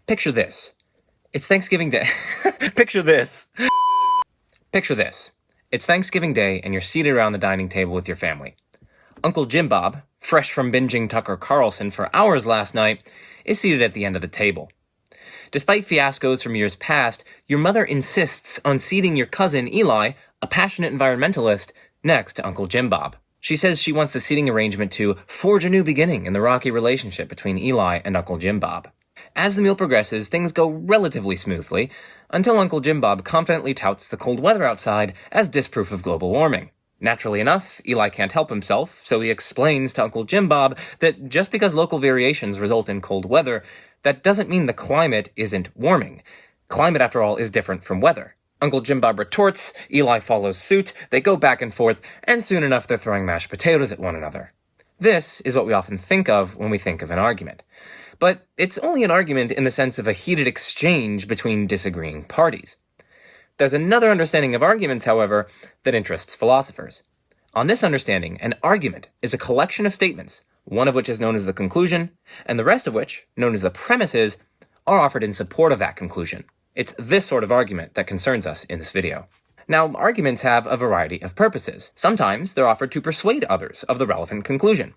Picture this. It's Thanksgiving Day. Picture this. Picture this. It's Thanksgiving Day and you're seated around the dining table with your family. Uncle Jim Bob, fresh from binging Tucker Carlson for hours last night, is seated at the end of the table. Despite fiascos from years past, your mother insists on seating your cousin Eli, a passionate environmentalist, next to Uncle Jim Bob. She says she wants the seating arrangement to forge a new beginning in the rocky relationship between Eli and Uncle Jim Bob. As the meal progresses, things go relatively smoothly, until Uncle Jim Bob confidently touts the cold weather outside as disproof of global warming. Naturally enough, Eli can't help himself, so he explains to Uncle Jim Bob that just because local variations result in cold weather, that doesn't mean the climate isn't warming. Climate, after all, is different from weather. Uncle Jim Bob retorts, Eli follows suit, they go back and forth, and soon enough they're throwing mashed potatoes at one another. This is what we often think of when we think of an argument. But it's only an argument in the sense of a heated exchange between disagreeing parties. There's another understanding of arguments, however, that interests philosophers. On this understanding, an argument is a collection of statements, one of which is known as the conclusion, and the rest of which, known as the premises, are offered in support of that conclusion. It's this sort of argument that concerns us in this video. Now, arguments have a variety of purposes. Sometimes they're offered to persuade others of the relevant conclusion.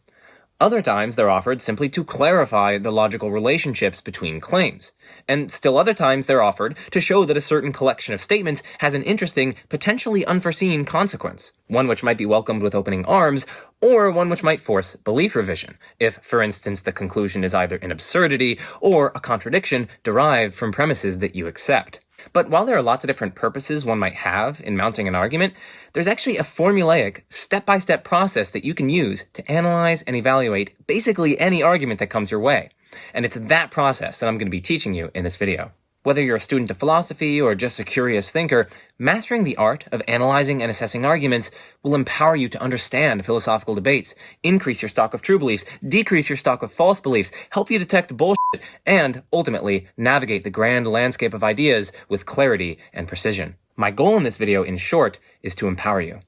Other times, they're offered simply to clarify the logical relationships between claims. And still other times, they're offered to show that a certain collection of statements has an interesting, potentially unforeseen consequence, one which might be welcomed with opening arms, or one which might force belief revision, if, for instance, the conclusion is either an absurdity or a contradiction derived from premises that you accept. But while there are lots of different purposes one might have in mounting an argument, there's actually a formulaic, step-by-step process that you can use to analyze and evaluate basically any argument that comes your way. And it's that process that I'm going to be teaching you in this video. Whether you're a student of philosophy or just a curious thinker, mastering the art of analyzing and assessing arguments will empower you to understand philosophical debates, increase your stock of true beliefs, decrease your stock of false beliefs, help you detect bullshit, and ultimately navigate the grand landscape of ideas with clarity and precision. My goal in this video, in short, is to empower you.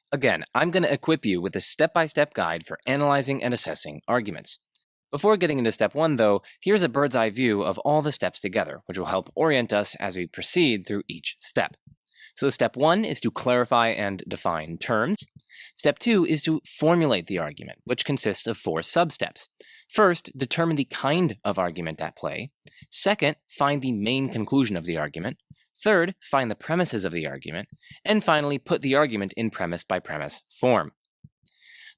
Again, I'm going to equip you with a step-by-step guide for analyzing and assessing arguments. Before getting into step 1, though, here's a bird's eye view of all the steps together, which will help orient us as we proceed through each step. So step 1 is to clarify and define terms. Step 2 is to formulate the argument, which consists of 4 sub-steps. First, determine the kind of argument at play. Second, find the main conclusion of the argument. Third, find the premises of the argument. And finally, put the argument in premise-by-premise form.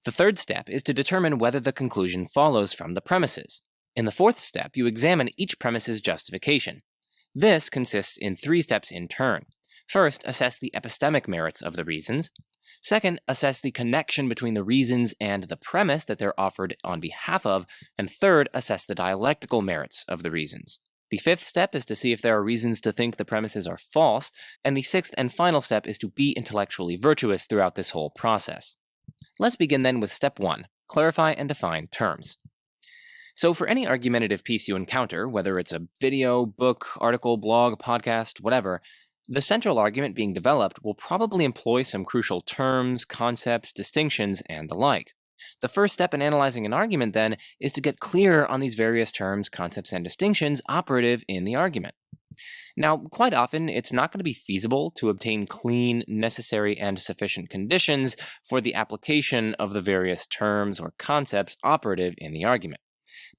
The third step is to determine whether the conclusion follows from the premises. In the fourth step, you examine each premise's justification. This consists in 3 steps in turn. First, assess the epistemic merits of the reasons. Second, assess the connection between the reasons and the premise that they're offered on behalf of. And third, assess the dialectical merits of the reasons. The 5th step is to see if there are reasons to think the premises are false, and the 6th and final step is to be intellectually virtuous throughout this whole process. Let's begin then with step 1, clarify and define terms. So for any argumentative piece you encounter, whether it's a video, book, article, blog, podcast, whatever, the central argument being developed will probably employ some crucial terms, concepts, distinctions, and the like. The first step in analyzing an argument, then, is to get clear on these various terms, concepts, and distinctions operative in the argument. Now, quite often, it's not going to be feasible to obtain clean, necessary, and sufficient conditions for the application of the various terms or concepts operative in the argument.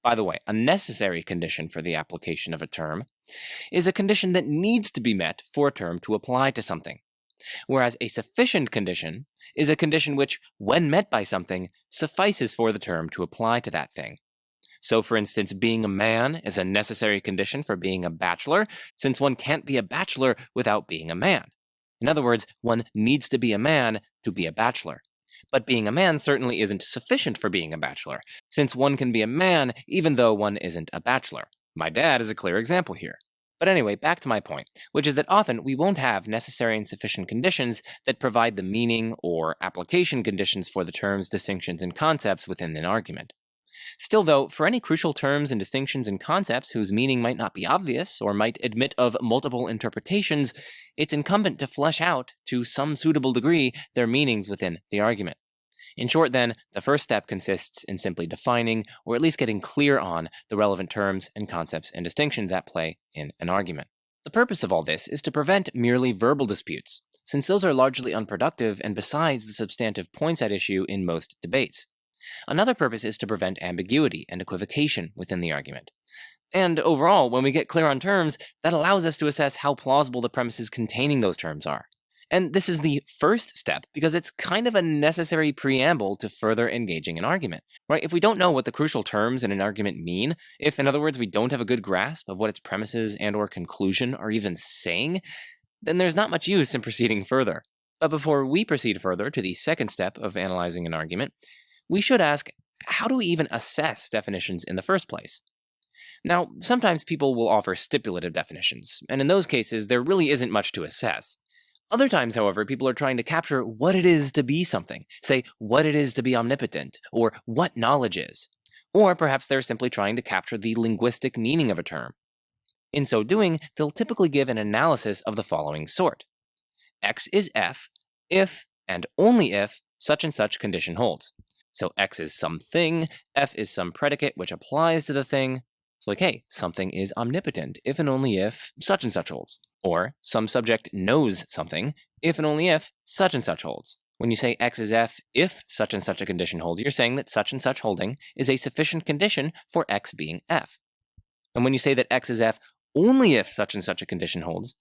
By the way, a necessary condition for the application of a term is a condition that needs to be met for a term to apply to something, whereas a sufficient condition is a condition which, when met by something, suffices for the term to apply to that thing. So, for instance, being a man is a necessary condition for being a bachelor, since one can't be a bachelor without being a man. In other words, one needs to be a man to be a bachelor. But being a man certainly isn't sufficient for being a bachelor, since one can be a man even though one isn't a bachelor. My dad is a clear example here. But anyway, back to my point, which is that often we won't have necessary and sufficient conditions that provide the meaning or application conditions for the terms, distinctions, and concepts within an argument. Still, though, for any crucial terms and distinctions and concepts whose meaning might not be obvious or might admit of multiple interpretations, it's incumbent to flesh out, to some suitable degree, their meanings within the argument. In short, then, the first step consists in simply defining, or at least getting clear on, the relevant terms and concepts and distinctions at play in an argument. The purpose of all this is to prevent merely verbal disputes, since those are largely unproductive and besides the substantive points at issue in most debates. Another purpose is to prevent ambiguity and equivocation within the argument. And overall, when we get clear on terms, that allows us to assess how plausible the premises containing those terms are. And this is the first step because it's kind of a necessary preamble to further engaging an argument, right? If we don't know what the crucial terms in an argument mean, if, in other words, we don't have a good grasp of what its premises and or conclusion are even saying, then there's not much use in proceeding further. But before we proceed further to the second step of analyzing an argument, we should ask, how do we even assess definitions in the first place? Now, sometimes people will offer stipulative definitions, and in those cases, there really isn't much to assess. Other times, however, people are trying to capture what it is to be something, say what it is to be omnipotent, or what knowledge is. Or perhaps they're simply trying to capture the linguistic meaning of a term. In so doing, they'll typically give an analysis of the following sort. X is F if, and only if, such and such condition holds. So X is something, F is some predicate which applies to the thing. It's like, hey, something is omnipotent if and only if such and such holds. Or some subject knows something if and only if such and such holds. When you say X is F if such and such a condition holds, you're saying that such and such holding is a sufficient condition for X being F. And when you say that X is F only if such and such a condition holds,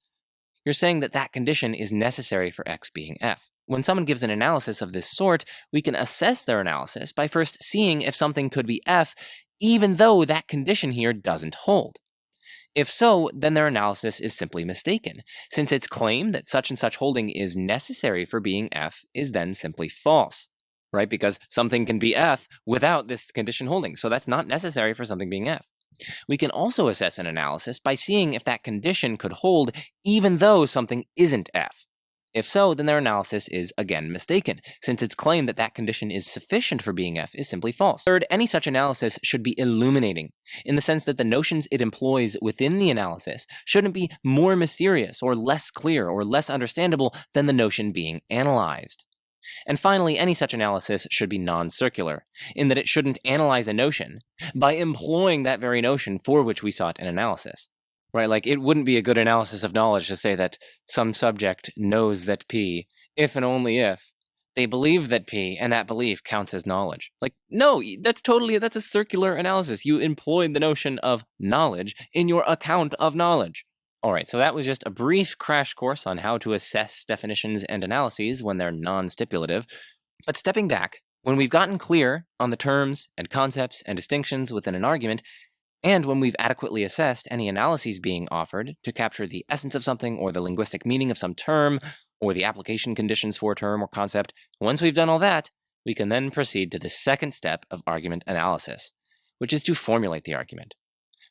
you're saying that that condition is necessary for X being F. When someone gives an analysis of this sort, we can assess their analysis by first seeing if something could be F, even though that condition here doesn't hold. If so, then their analysis is simply mistaken, since its claim that such and such holding is necessary for being F is then simply false, right? Because something can be F without this condition holding, so that's not necessary for something being F. We can also assess an analysis by seeing if that condition could hold even though something isn't F. If so, then their analysis is again mistaken, since its claim that that condition is sufficient for being F is simply false. Third, any such analysis should be illuminating, in the sense that the notions it employs within the analysis shouldn't be more mysterious or less clear or less understandable than the notion being analyzed. And finally, any such analysis should be non-circular, in that it shouldn't analyze a notion by employing that very notion for which we sought an analysis. Right, like it wouldn't be a good analysis of knowledge to say that some subject knows that P, if and only if they believe that P, and that belief counts as knowledge. Like, no, that's a circular analysis. You employed the notion of knowledge in your account of knowledge. All right, so that was just a brief crash course on how to assess definitions and analyses when they're non-stipulative. But stepping back, when we've gotten clear on the terms and concepts and distinctions within an argument, and when we've adequately assessed any analyses being offered to capture the essence of something or the linguistic meaning of some term or the application conditions for a term or concept, once we've done all that, we can then proceed to the second step of argument analysis, which is to formulate the argument.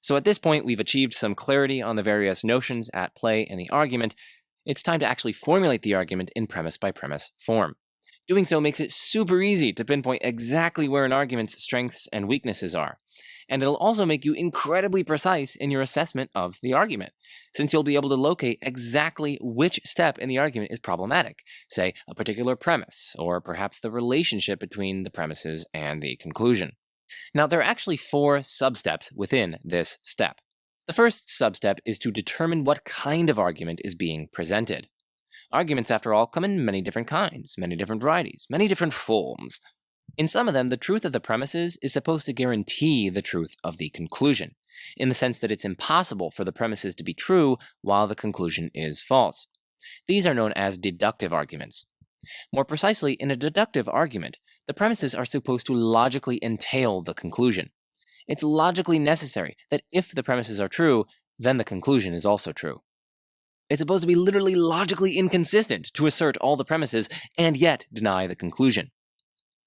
So at this point, we've achieved some clarity on the various notions at play in the argument. It's time to actually formulate the argument in premise-by-premise form. Doing so makes it super easy to pinpoint exactly where an argument's strengths and weaknesses are. And it'll also make you incredibly precise in your assessment of the argument, since you'll be able to locate exactly which step in the argument is problematic, say a particular premise, or perhaps the relationship between the premises and the conclusion. Now, there are actually 4 substeps within this step. The first substep is to determine what kind of argument is being presented. Arguments, after all, come in many different kinds, many different varieties, many different forms. In some of them, the truth of the premises is supposed to guarantee the truth of the conclusion, in the sense that it's impossible for the premises to be true while the conclusion is false. These are known as deductive arguments. More precisely, in a deductive argument, the premises are supposed to logically entail the conclusion. It's logically necessary that if the premises are true, then the conclusion is also true. It's supposed to be literally logically inconsistent to assert all the premises and yet deny the conclusion.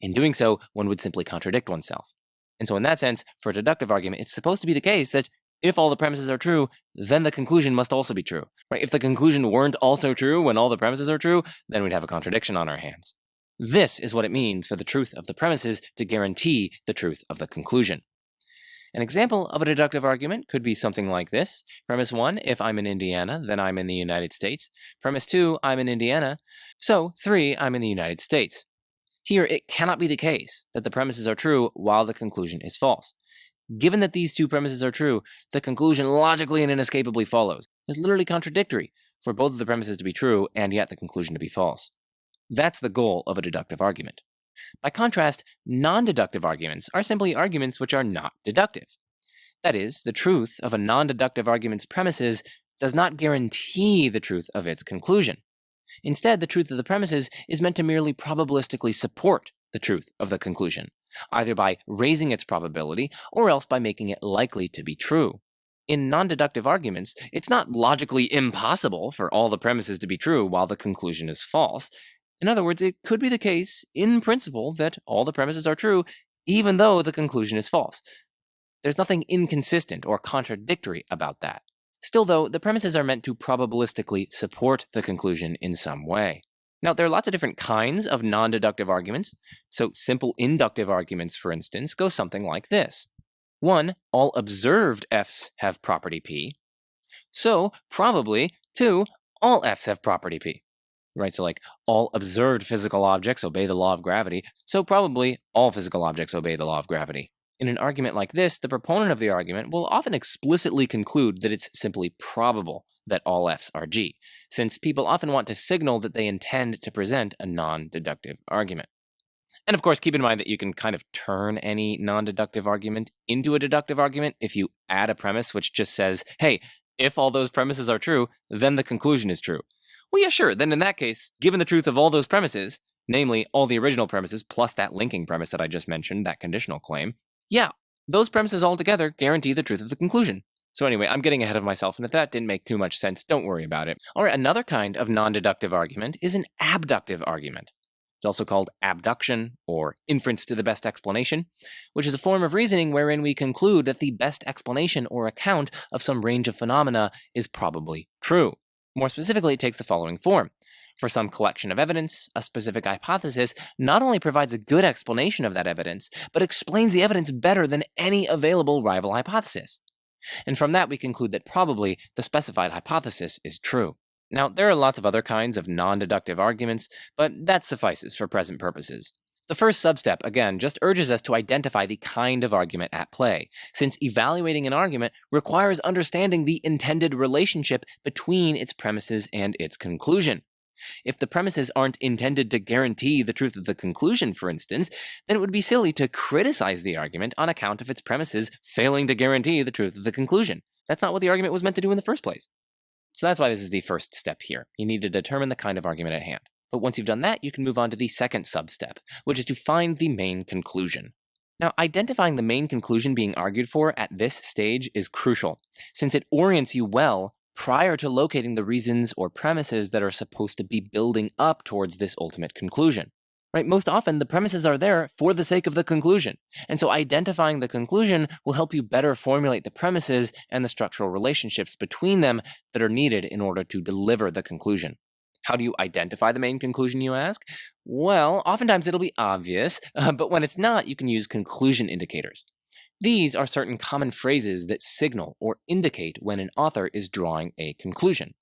In doing so, one would simply contradict oneself. And so in that sense, for a deductive argument, it's supposed to be the case that if all the premises are true, then the conclusion must also be true. Right? If the conclusion weren't also true when all the premises are true, then we'd have a contradiction on our hands. This is what it means for the truth of the premises to guarantee the truth of the conclusion. An example of a deductive argument could be something like this. Premise 1, if I'm in Indiana, then I'm in the United States. Premise 2, I'm in Indiana. So 3, I'm in the United States. Here, it cannot be the case that the premises are true while the conclusion is false. Given that these two premises are true, the conclusion logically and inescapably follows. It's literally contradictory for both of the premises to be true and yet the conclusion to be false. That's the goal of a deductive argument. By contrast, non-deductive arguments are simply arguments which are not deductive. That is, the truth of a non-deductive argument's premises does not guarantee the truth of its conclusion. Instead, the truth of the premises is meant to merely probabilistically support the truth of the conclusion, either by raising its probability or else by making it likely to be true. In non-deductive arguments, it's not logically impossible for all the premises to be true while the conclusion is false. In other words, it could be the case, in principle, that all the premises are true, even though the conclusion is false. There's nothing inconsistent or contradictory about that. Still, though, the premises are meant to probabilistically support the conclusion in some way. Now, there are lots of different kinds of non-deductive arguments. So simple inductive arguments, for instance, go something like this. 1, all observed f's have property p. So, probably, 2, all f's have property p. Right, so like all observed physical objects obey the law of gravity, so probably all physical objects obey the law of gravity. In an argument like this, the proponent of the argument will often explicitly conclude that it's simply probable that all f's are g, since people often want to signal that they intend to present a non-deductive argument. And of course, keep in mind that you can kind of turn any non-deductive argument into a deductive argument if you add a premise which just says, hey, if all those premises are true, then the conclusion is true. Well, yeah, sure. Then in that case, given the truth of all those premises, namely all the original premises plus that linking premise that I just mentioned, that conditional claim, yeah, those premises altogether guarantee the truth of the conclusion. So anyway, I'm getting ahead of myself, and if that didn't make too much sense, don't worry about it. All right, another kind of non-deductive argument is an abductive argument. It's also called abduction, or inference to the best explanation, which is a form of reasoning wherein we conclude that the best explanation or account of some range of phenomena is probably true. More specifically, it takes the following form. For some collection of evidence, a specific hypothesis not only provides a good explanation of that evidence, but explains the evidence better than any available rival hypothesis. And from that, we conclude that probably the specified hypothesis is true. Now, there are lots of other kinds of non-deductive arguments, but that suffices for present purposes. The first substep, again, just urges us to identify the kind of argument at play, since evaluating an argument requires understanding the intended relationship between its premises and its conclusion. If the premises aren't intended to guarantee the truth of the conclusion, for instance, then it would be silly to criticize the argument on account of its premises failing to guarantee the truth of the conclusion. That's not what the argument was meant to do in the first place. So that's why this is the first step here. You need to determine the kind of argument at hand. But once you've done that, you can move on to the second substep, which is to find the main conclusion. Now, identifying the main conclusion being argued for at this stage is crucial, since it orients you well prior to locating the reasons or premises that are supposed to be building up towards this ultimate conclusion. Right? Most often, the premises are there for the sake of the conclusion, and so identifying the conclusion will help you better formulate the premises and the structural relationships between them that are needed in order to deliver the conclusion. How do you identify the main conclusion, you ask? Well, oftentimes it'll be obvious, but when it's not, you can use conclusion indicators. These are certain common phrases that signal or indicate when an author is drawing a conclusion.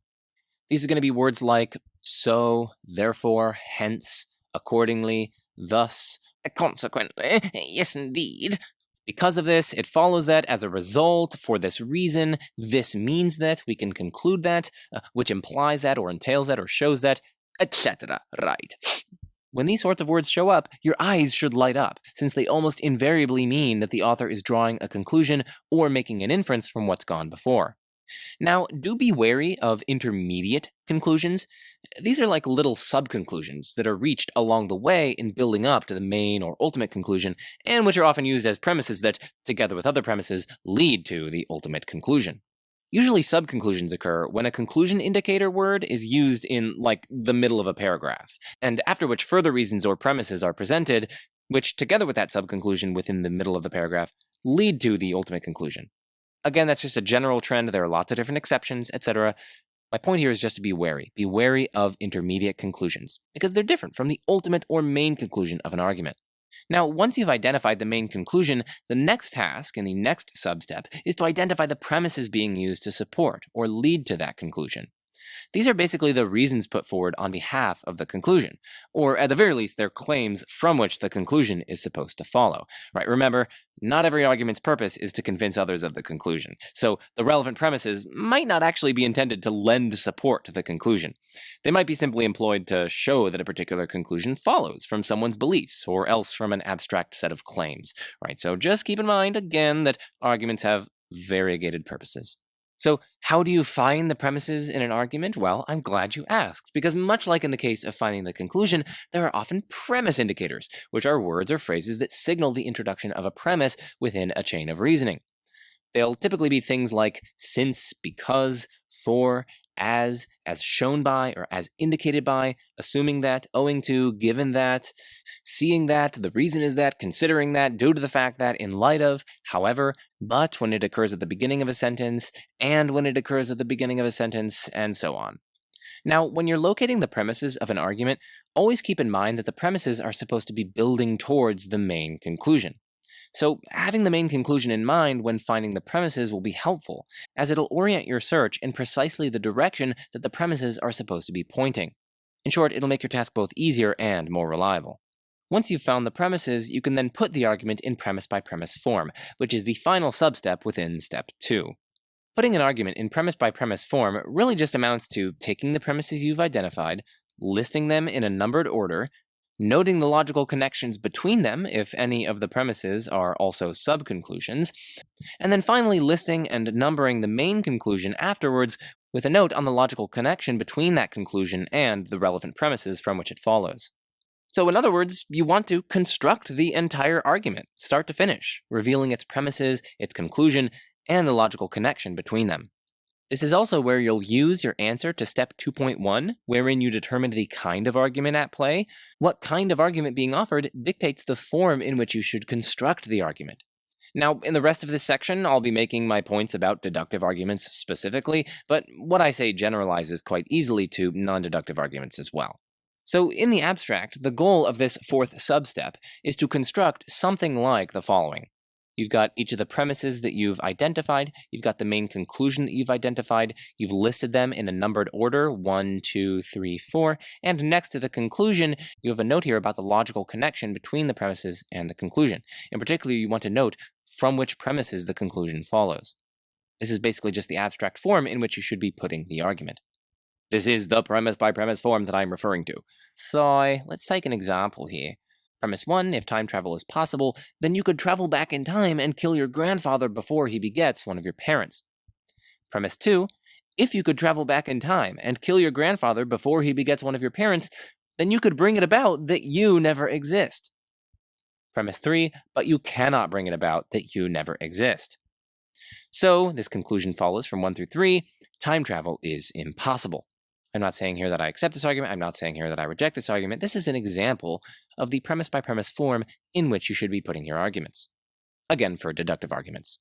These are going to be words like so, therefore, hence, accordingly, thus, consequently, yes indeed. Because of this, it follows that, as a result, for this reason, this means that, we can conclude that, which implies that, or entails that, or shows that, etc. Right. When these sorts of words show up, your eyes should light up, since they almost invariably mean that the author is drawing a conclusion or making an inference from what's gone before. Now, do be wary of intermediate conclusions. These are like little sub-conclusions that are reached along the way in building up to the main or ultimate conclusion, and which are often used as premises that, together with other premises, lead to the ultimate conclusion. Usually sub-conclusions occur when a conclusion indicator word is used in, like, the middle of a paragraph, and after which further reasons or premises are presented, which, together with that sub-conclusion within the middle of the paragraph, lead to the ultimate conclusion. Again, that's just a general trend. There are lots of different exceptions, etc. My point here is just to be wary. Be wary of intermediate conclusions, because they're different from the ultimate or main conclusion of an argument. Now, once you've identified the main conclusion, the next task in the next substep is to identify the premises being used to support or lead to that conclusion. These are basically the reasons put forward on behalf of the conclusion, or at the very least, they're claims from which the conclusion is supposed to follow. Right? Remember, not every argument's purpose is to convince others of the conclusion, so the relevant premises might not actually be intended to lend support to the conclusion. They might be simply employed to show that a particular conclusion follows from someone's beliefs, or else from an abstract set of claims. Right? So just keep in mind, again, that arguments have variegated purposes. So, how do you find the premises in an argument? Well, I'm glad you asked, because much like in the case of finding the conclusion, there are often premise indicators, which are words or phrases that signal the introduction of a premise within a chain of reasoning. They'll typically be things like since, because, for, as shown by, or as indicated by, assuming that, owing to, given that, seeing that, the reason is that, considering that, due to the fact that, in light of, however, but when it occurs at the beginning of a sentence, and when it occurs at the beginning of a sentence, and so on. Now, when you're locating the premises of an argument, always keep in mind that the premises are supposed to be building towards the main conclusion. So, having the main conclusion in mind when finding the premises will be helpful, as it'll orient your search in precisely the direction that the premises are supposed to be pointing. In short, it'll make your task both easier and more reliable. Once you've found the premises, you can then put the argument in premise-by-premise form, which is the final substep within step 2. Putting an argument in premise-by-premise form really just amounts to taking the premises you've identified, listing them in a numbered order, noting the logical connections between them if any of the premises are also sub-conclusions, and then finally listing and numbering the main conclusion afterwards with a note on the logical connection between that conclusion and the relevant premises from which it follows. So in other words, you want to construct the entire argument, start to finish, revealing its premises, its conclusion, and the logical connection between them. This is also where you'll use your answer to step 2.1, wherein you determine the kind of argument at play. What kind of argument being offered dictates the form in which you should construct the argument. Now, in the rest of this section, I'll be making my points about deductive arguments specifically, but what I say generalizes quite easily to non-deductive arguments as well. So, in the abstract, the goal of this fourth substep is to construct something like the following. You've got each of the premises that you've identified, you've got the main conclusion that you've identified, you've listed them in a numbered order, 1, 2, 3, 4, and next to the conclusion, you have a note here about the logical connection between the premises and the conclusion. In particular, you want to note from which premises the conclusion follows. This is basically just the abstract form in which you should be putting the argument. This is the premise-by-premise form that I'm referring to. So, let's take an example here. Premise 1, if time travel is possible, then you could travel back in time and kill your grandfather before he begets one of your parents. Premise 2, if you could travel back in time and kill your grandfather before he begets one of your parents, then you could bring it about that you never exist. Premise 3, but you cannot bring it about that you never exist. So, this conclusion follows from 1 through 3, time travel is impossible. I'm not saying here that I accept this argument, I'm not saying here that I reject this argument. This is an example of the premise-by-premise form in which you should be putting your arguments. Again, for deductive arguments.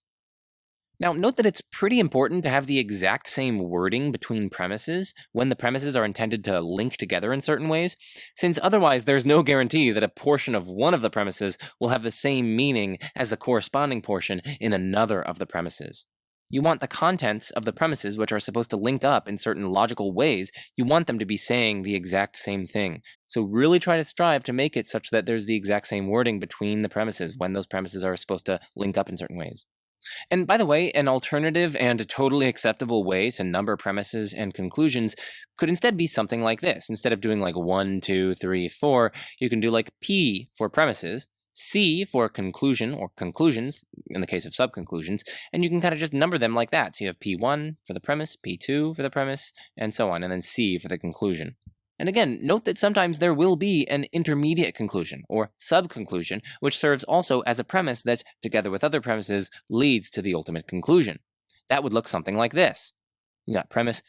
Now, note that it's pretty important to have the exact same wording between premises when the premises are intended to link together in certain ways, since otherwise there's no guarantee that a portion of one of the premises will have the same meaning as the corresponding portion in another of the premises. You want the contents of the premises, which are supposed to link up in certain logical ways, you want them to be saying the exact same thing. So really try to strive to make it such that there's the exact same wording between the premises when those premises are supposed to link up in certain ways. And by the way, an alternative and totally acceptable way to number premises and conclusions could instead be something like this. Instead of doing like 1, 2, 3, 4, you can do like P for premises, C for conclusion or conclusions, in the case of subconclusions, and you can kind of just number them like that. So you have P1 for the premise, P2 for the premise, and so on, and then C for the conclusion. And again, note that sometimes there will be an intermediate conclusion, or subconclusion, which serves also as a premise that, together with other premises, leads to the ultimate conclusion. That would look something like this. You got premise,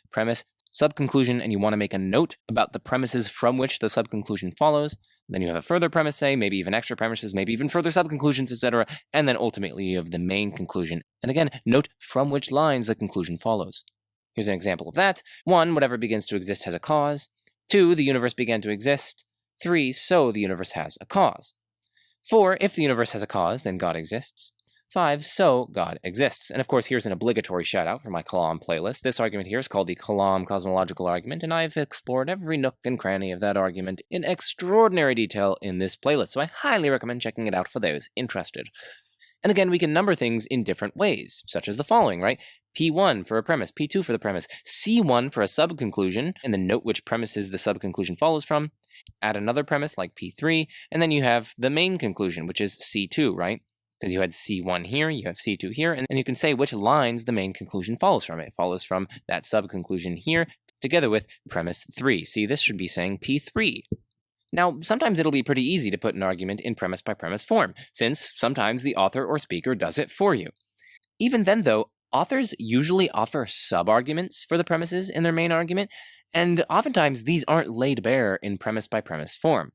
subconclusion, and you want to make a note about the premises from which the subconclusion follows. Then you have a further premise, say, maybe even extra premises, maybe even further subconclusions, etc. And then ultimately you have the main conclusion. And again, note from which lines the conclusion follows. Here's an example of that. 1, whatever begins to exist has a cause. 2, the universe began to exist. 3, so the universe has a cause. 4, if the universe has a cause, then God exists. 5, so God exists. And of course, here's an obligatory shout-out for my Kalam playlist. This argument here is called the Kalam cosmological argument, and I've explored every nook and cranny of that argument in extraordinary detail in this playlist, so I highly recommend checking it out for those interested. And again, we can number things in different ways, such as the following, right? P1 for a premise, P2 for the premise, C1 for a subconclusion, and then note which premises the subconclusion follows from. Add another premise like P3, and then you have the main conclusion, which is C2, right? Because you had C1 here, you have C2 here, and you can say which lines the main conclusion follows from. It follows from that subconclusion here, together with premise 3. See, this should be saying P3. Now, sometimes it'll be pretty easy to put an argument in premise-by-premise form, since sometimes the author or speaker does it for you. Even then, though, authors usually offer sub-arguments for the premises in their main argument, and oftentimes these aren't laid bare in premise-by-premise form.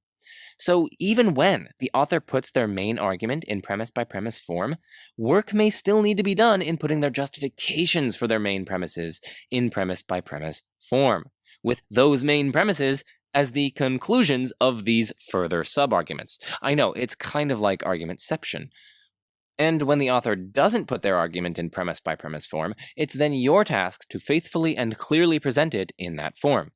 So even when the author puts their main argument in premise-by-premise form, work may still need to be done in putting their justifications for their main premises in premise-by-premise form, with those main premises as the conclusions of these further sub-arguments. I know, it's kind of like argumentception. And when the author doesn't put their argument in premise-by-premise form, it's then your task to faithfully and clearly present it in that form.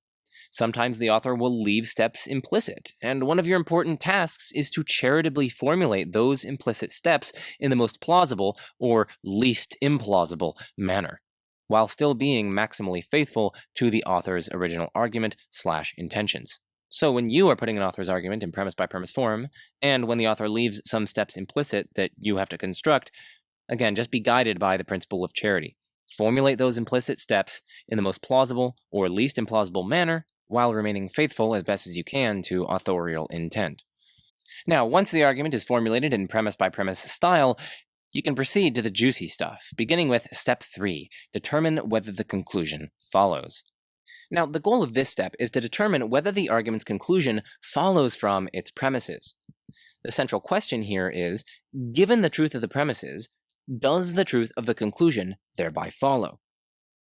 Sometimes the author will leave steps implicit, and one of your important tasks is to charitably formulate those implicit steps in the most plausible or least implausible manner, while still being maximally faithful to the author's original argument/intentions. So when you are putting an author's argument in premise-by-premise form, and when the author leaves some steps implicit that you have to construct, again, just be guided by the principle of charity. Formulate those implicit steps in the most plausible or least implausible manner, while remaining faithful as best as you can to authorial intent. Now, once the argument is formulated in premise-by-premise style, you can proceed to the juicy stuff, beginning with step 3, determine whether the conclusion follows. Now, the goal of this step is to determine whether the argument's conclusion follows from its premises. The central question here is, given the truth of the premises, does the truth of the conclusion thereby follow?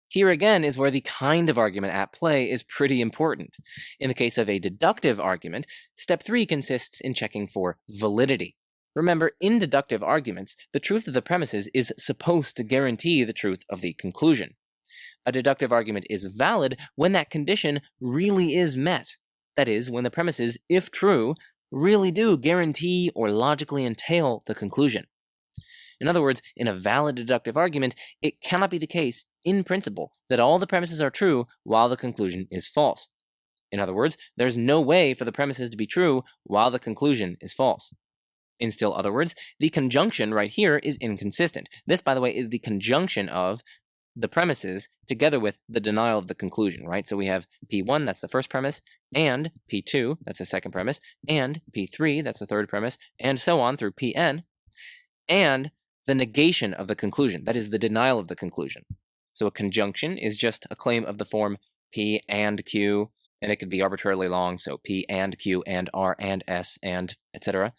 Here again is where the kind of argument at play is pretty important. In the case of a deductive argument, step 3 consists in checking for validity. Remember, in deductive arguments, the truth of the premises is supposed to guarantee the truth of the conclusion. A deductive argument is valid when that condition really is met. That is, when the premises, if true, really do guarantee or logically entail the conclusion. In other words, in a valid deductive argument, it cannot be the case, in principle, that all the premises are true while the conclusion is false. In other words, there's no way for the premises to be true while the conclusion is false. In still other words, the conjunction right here is inconsistent. This, by the way, is the conjunction of the premises together with the denial of the conclusion, right? So we have P1, that's the first premise, and P2, that's the second premise, and P3, that's the third premise, and so on through Pn, and the negation of the conclusion, that is the denial of the conclusion. So a conjunction is just a claim of the form P and Q, and it could be arbitrarily long, so P and Q and R and S and etc.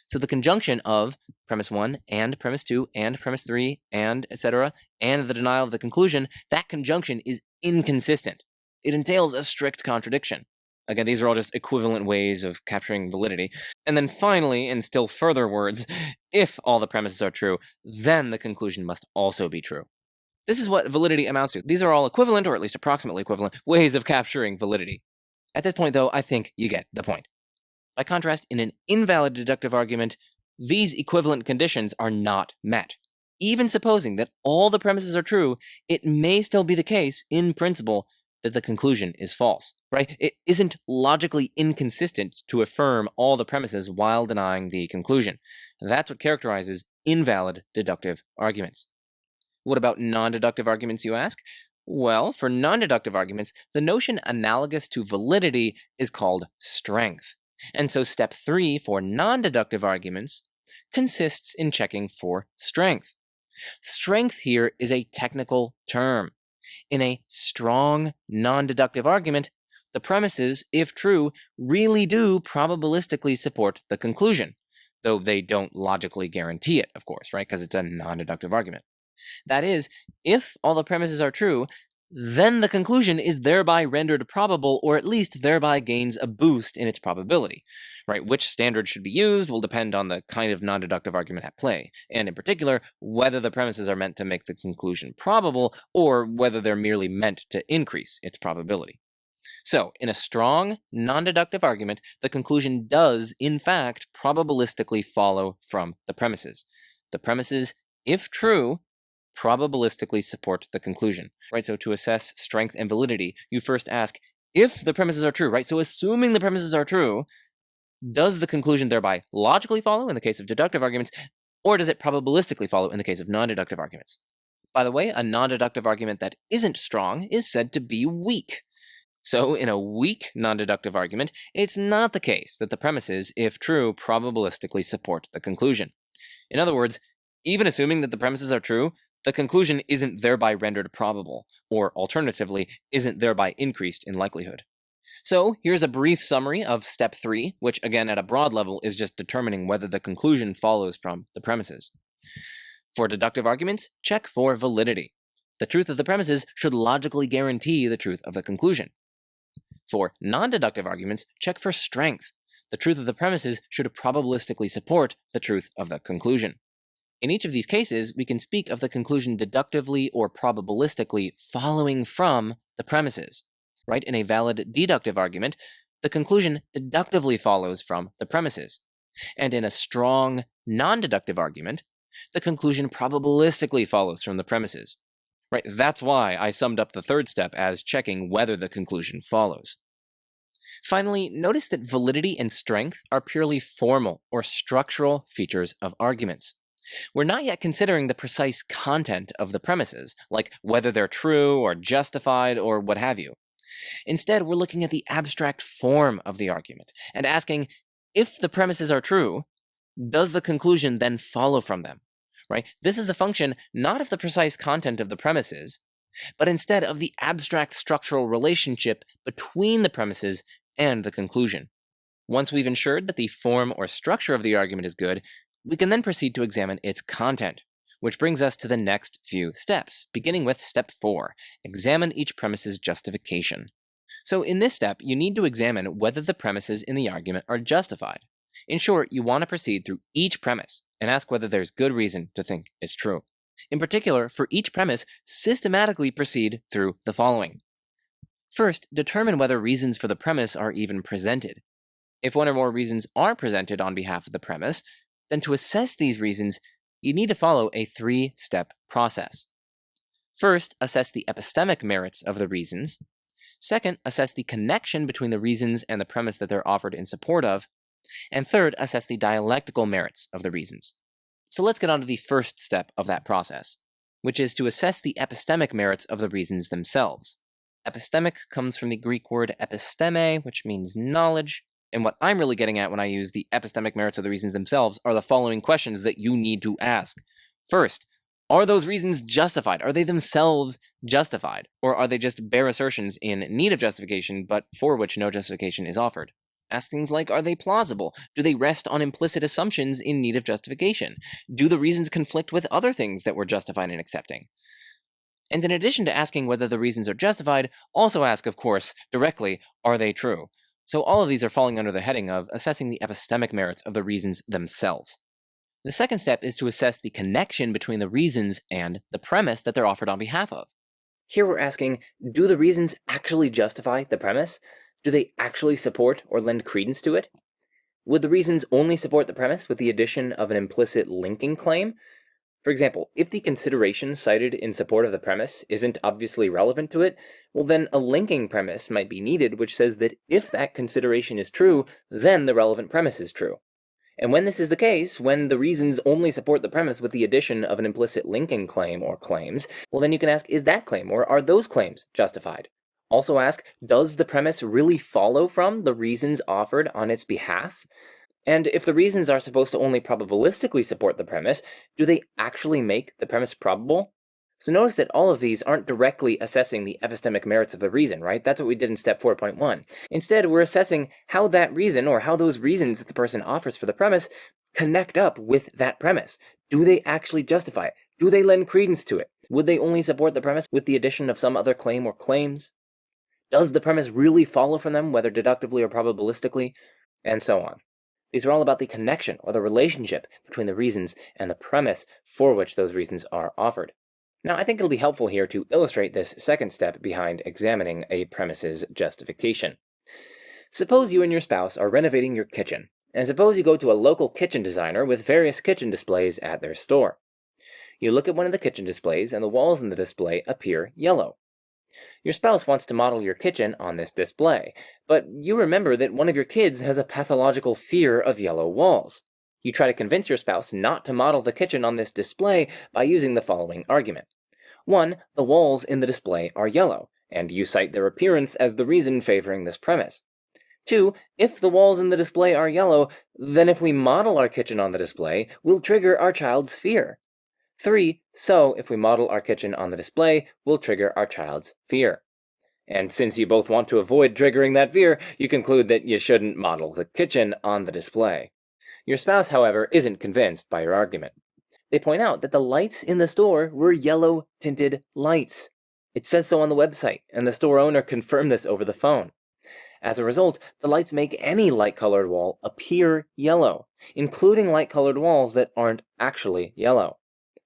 So the conjunction of premise 1 and premise 2 and premise 3 and etc. and the denial of the conclusion, that conjunction is inconsistent. It entails a strict contradiction. Again, these are all just equivalent ways of capturing validity. And then finally, in still further words, if all the premises are true, then the conclusion must also be true. This is what validity amounts to. These are all equivalent, or at least approximately equivalent, ways of capturing validity. At this point, though, I think you get the point. By contrast, in an invalid deductive argument, these equivalent conditions are not met. Even supposing that all the premises are true, it may still be the case, in principle, that the conclusion is false, right? It isn't logically inconsistent to affirm all the premises while denying the conclusion. That's what characterizes invalid deductive arguments. What about non-deductive arguments, you ask? Well, for non-deductive arguments, the notion analogous to validity is called strength. And so step 3 for non-deductive arguments consists in checking for strength. Strength here is a technical term. In a strong non-deductive argument, the premises, if true, really do probabilistically support the conclusion, though they don't logically guarantee it, of course, right? Because it's a non-deductive argument. That is, if all the premises are true, then the conclusion is thereby rendered probable, or at least thereby gains a boost in its probability. Right? Which standard should be used will depend on the kind of non-deductive argument at play, and in particular, whether the premises are meant to make the conclusion probable, or whether they're merely meant to increase its probability. So, in a strong, non-deductive argument, the conclusion does, in fact, probabilistically follow from the premises. The premises, if true, probabilistically support the conclusion, right? So to assess strength and validity, you first ask if the premises are true, right? So assuming the premises are true, does the conclusion thereby logically follow in the case of deductive arguments, or does it probabilistically follow in the case of non-deductive arguments? By the way, a non-deductive argument that isn't strong is said to be weak. So in a weak non-deductive argument, it's not the case that the premises, if true, probabilistically support the conclusion. In other words, even assuming that the premises are true, the conclusion isn't thereby rendered probable, or alternatively, isn't thereby increased in likelihood. So here's a brief summary of step 3, which again at a broad level is just determining whether the conclusion follows from the premises. For deductive arguments, check for validity. The truth of the premises should logically guarantee the truth of the conclusion. For non-deductive arguments, check for strength. The truth of the premises should probabilistically support the truth of the conclusion. In each of these cases, we can speak of the conclusion deductively or probabilistically following from the premises. Right? In a valid deductive argument, the conclusion deductively follows from the premises. And in a strong non-deductive argument, the conclusion probabilistically follows from the premises. Right? That's why I summed up the third step as checking whether the conclusion follows. Finally, notice that validity and strength are purely formal or structural features of arguments. We're not yet considering the precise content of the premises, like whether they're true or justified or what have you. Instead, we're looking at the abstract form of the argument and asking, if the premises are true, does the conclusion then follow from them? Right? This is a function not of the precise content of the premises, but instead of the abstract structural relationship between the premises and the conclusion. Once we've ensured that the form or structure of the argument is good, we can then proceed to examine its content, which brings us to the next few steps, beginning with step 4, examine each premise's justification. So in this step, you need to examine whether the premises in the argument are justified. In short, you want to proceed through each premise and ask whether there's good reason to think it's true. In particular, for each premise, systematically proceed through the following. First, determine whether reasons for the premise are even presented. If one or more reasons are presented on behalf of the premise, then to assess these reasons, you need to follow a 3-step process. First, assess the epistemic merits of the reasons. Second, assess the connection between the reasons and the premise that they're offered in support of. And third, assess the dialectical merits of the reasons. So let's get on to the first step of that process, which is to assess the epistemic merits of the reasons themselves. Epistemic comes from the Greek word episteme, which means knowledge. And what I'm really getting at when I use the epistemic merits of the reasons themselves are the following questions that you need to ask. First, are those reasons justified? Are they themselves justified? Or are they just bare assertions in need of justification, but for which no justification is offered? Ask things like, are they plausible? Do they rest on implicit assumptions in need of justification? Do the reasons conflict with other things that we're justified in accepting? And in addition to asking whether the reasons are justified, also ask, of course, directly, are they true? So all of these are falling under the heading of assessing the epistemic merits of the reasons themselves. The second step is to assess the connection between the reasons and the premise that they're offered on behalf of. Here we're asking, do the reasons actually justify the premise? Do they actually support or lend credence to it? Would the reasons only support the premise with the addition of an implicit linking claim? For example, if the consideration cited in support of the premise isn't obviously relevant to it, well then a linking premise might be needed which says that if that consideration is true, then the relevant premise is true. And when this is the case, when the reasons only support the premise with the addition of an implicit linking claim or claims, well then you can ask, is that claim or are those claims justified? Also ask, does the premise really follow from the reasons offered on its behalf? And if the reasons are supposed to only probabilistically support the premise, do they actually make the premise probable? So notice that all of these aren't directly assessing the epistemic merits of the reason, right? That's what we did in step 4.1. Instead, we're assessing how that reason, or how those reasons that the person offers for the premise, connect up with that premise. Do they actually justify it? Do they lend credence to it? Would they only support the premise with the addition of some other claim or claims? Does the premise really follow from them, whether deductively or probabilistically? And so on. These are all about the connection or the relationship between the reasons and the premise for which those reasons are offered. Now, I think it'll be helpful here to illustrate this second step behind examining a premise's justification. Suppose you and your spouse are renovating your kitchen, and suppose you go to a local kitchen designer with various kitchen displays at their store. You look at one of the kitchen displays, and the walls in the display appear yellow. Your spouse wants to model your kitchen on this display, but you remember that one of your kids has a pathological fear of yellow walls. You try to convince your spouse not to model the kitchen on this display by using the following argument. 1. The walls in the display are yellow, and you cite their appearance as the reason favoring this premise. 2. If the walls in the display are yellow, then if we model our kitchen on the display, we'll trigger our child's fear. 3. So, if we model our kitchen on the display, we'll trigger our child's fear. And since you both want to avoid triggering that fear, you conclude that you shouldn't model the kitchen on the display. Your spouse, however, isn't convinced by your argument. They point out that the lights in the store were yellow-tinted lights. It says so on the website, and the store owner confirmed this over the phone. As a result, the lights make any light-colored wall appear yellow, including light-colored walls that aren't actually yellow.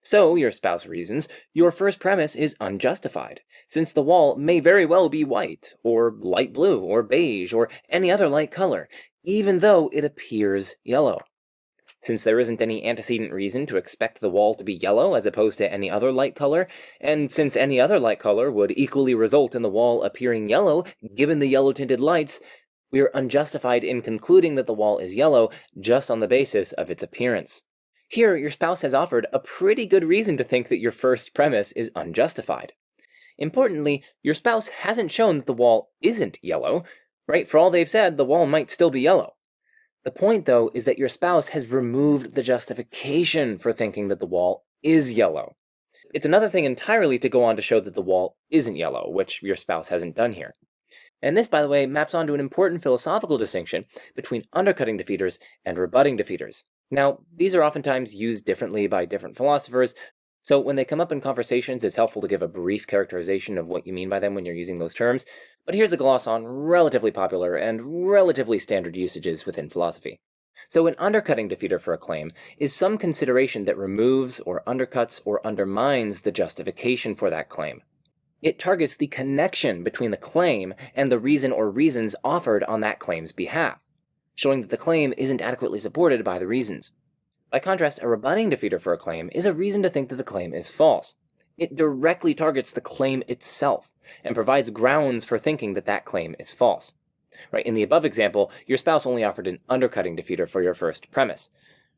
So, your spouse reasons, your first premise is unjustified, since the wall may very well be white, or light blue, or beige, or any other light color, even though it appears yellow. Since there isn't any antecedent reason to expect the wall to be yellow as opposed to any other light color, and since any other light color would equally result in the wall appearing yellow given the yellow-tinted lights, we are unjustified in concluding that the wall is yellow just on the basis of its appearance. Here, your spouse has offered a pretty good reason to think that your first premise is unjustified. Importantly, your spouse hasn't shown that the wall isn't yellow, right? For all they've said, the wall might still be yellow. The point, though, is that your spouse has removed the justification for thinking that the wall is yellow. It's another thing entirely to go on to show that the wall isn't yellow, which your spouse hasn't done here. And this, by the way, maps onto an important philosophical distinction between undercutting defeaters and rebutting defeaters. Now, these are oftentimes used differently by different philosophers, so when they come up in conversations, it's helpful to give a brief characterization of what you mean by them when you're using those terms, but here's a gloss on relatively popular and relatively standard usages within philosophy. So an undercutting defeater for a claim is some consideration that removes or undercuts or undermines the justification for that claim. It targets the connection between the claim and the reason or reasons offered on that claim's behalf, showing that the claim isn't adequately supported by the reasons. By contrast, a rebutting defeater for a claim is a reason to think that the claim is false. It directly targets the claim itself, and provides grounds for thinking that that claim is false. Right? In the above example, your spouse only offered an undercutting defeater for your first premise.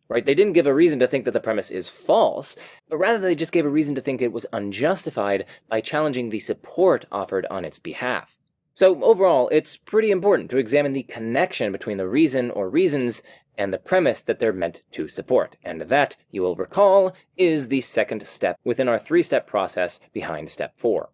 Right? They didn't give a reason to think that the premise is false, but rather they just gave a reason to think it was unjustified by challenging the support offered on its behalf. So overall, it's pretty important to examine the connection between the reason or reasons and the premise that they're meant to support, and that, you will recall, is the second step within our three-step process behind step 4.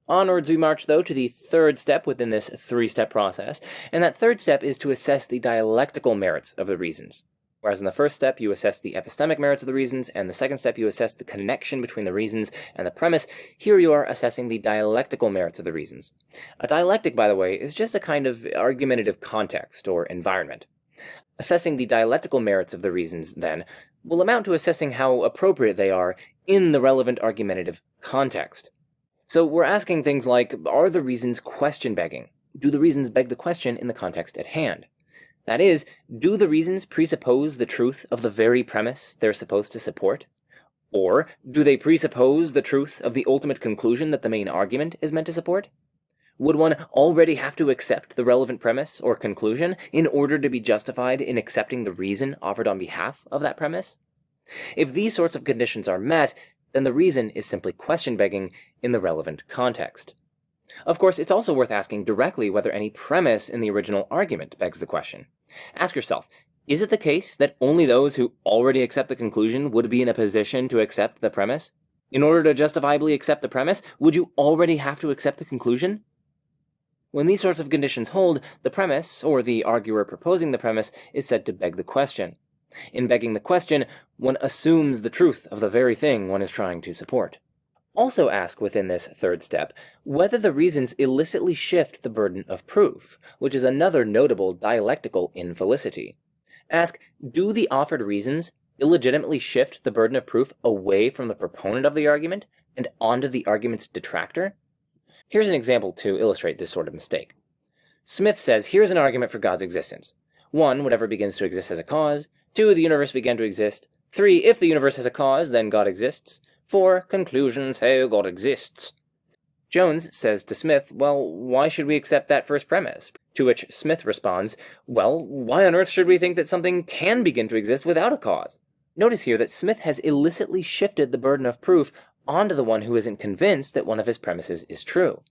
Onwards we march, though, to the third step within this three-step process, and that third step is to assess the dialectical merits of the reasons. Whereas in the first step you assess the epistemic merits of the reasons, and the second step you assess the connection between the reasons and the premise, here you are assessing the dialectical merits of the reasons. A dialectic, by the way, is just a kind of argumentative context or environment. Assessing the dialectical merits of the reasons, then, will amount to assessing how appropriate they are in the relevant argumentative context. So we're asking things like, are the reasons question-begging? Do the reasons beg the question in the context at hand? That is, do the reasons presuppose the truth of the very premise they're supposed to support? Or do they presuppose the truth of the ultimate conclusion that the main argument is meant to support? Would one already have to accept the relevant premise or conclusion in order to be justified in accepting the reason offered on behalf of that premise? If these sorts of conditions are met, then the reason is simply question-begging in the relevant context. Of course, it's also worth asking directly whether any premise in the original argument begs the question. Ask yourself, is it the case that only those who already accept the conclusion would be in a position to accept the premise? In order to justifiably accept the premise, would you already have to accept the conclusion? When these sorts of conditions hold, the premise, or the arguer proposing the premise, is said to beg the question. In begging the question, one assumes the truth of the very thing one is trying to support. Also ask within this third step whether the reasons illicitly shift the burden of proof, which is another notable dialectical infelicity. Ask, do the offered reasons illegitimately shift the burden of proof away from the proponent of the argument and onto the argument's detractor? Here's an example to illustrate this sort of mistake. Smith says, here's an argument for God's existence. 1, whatever begins to exist has a cause. 2, the universe began to exist. 3, if the universe has a cause, then God exists. 4, conclusion, say God exists. Jones says to Smith, well, why should we accept that first premise? To which Smith responds, well, why on earth should we think that something can begin to exist without a cause? Notice here that Smith has illicitly shifted the burden of proof onto the one who isn't convinced that one of his premises is true.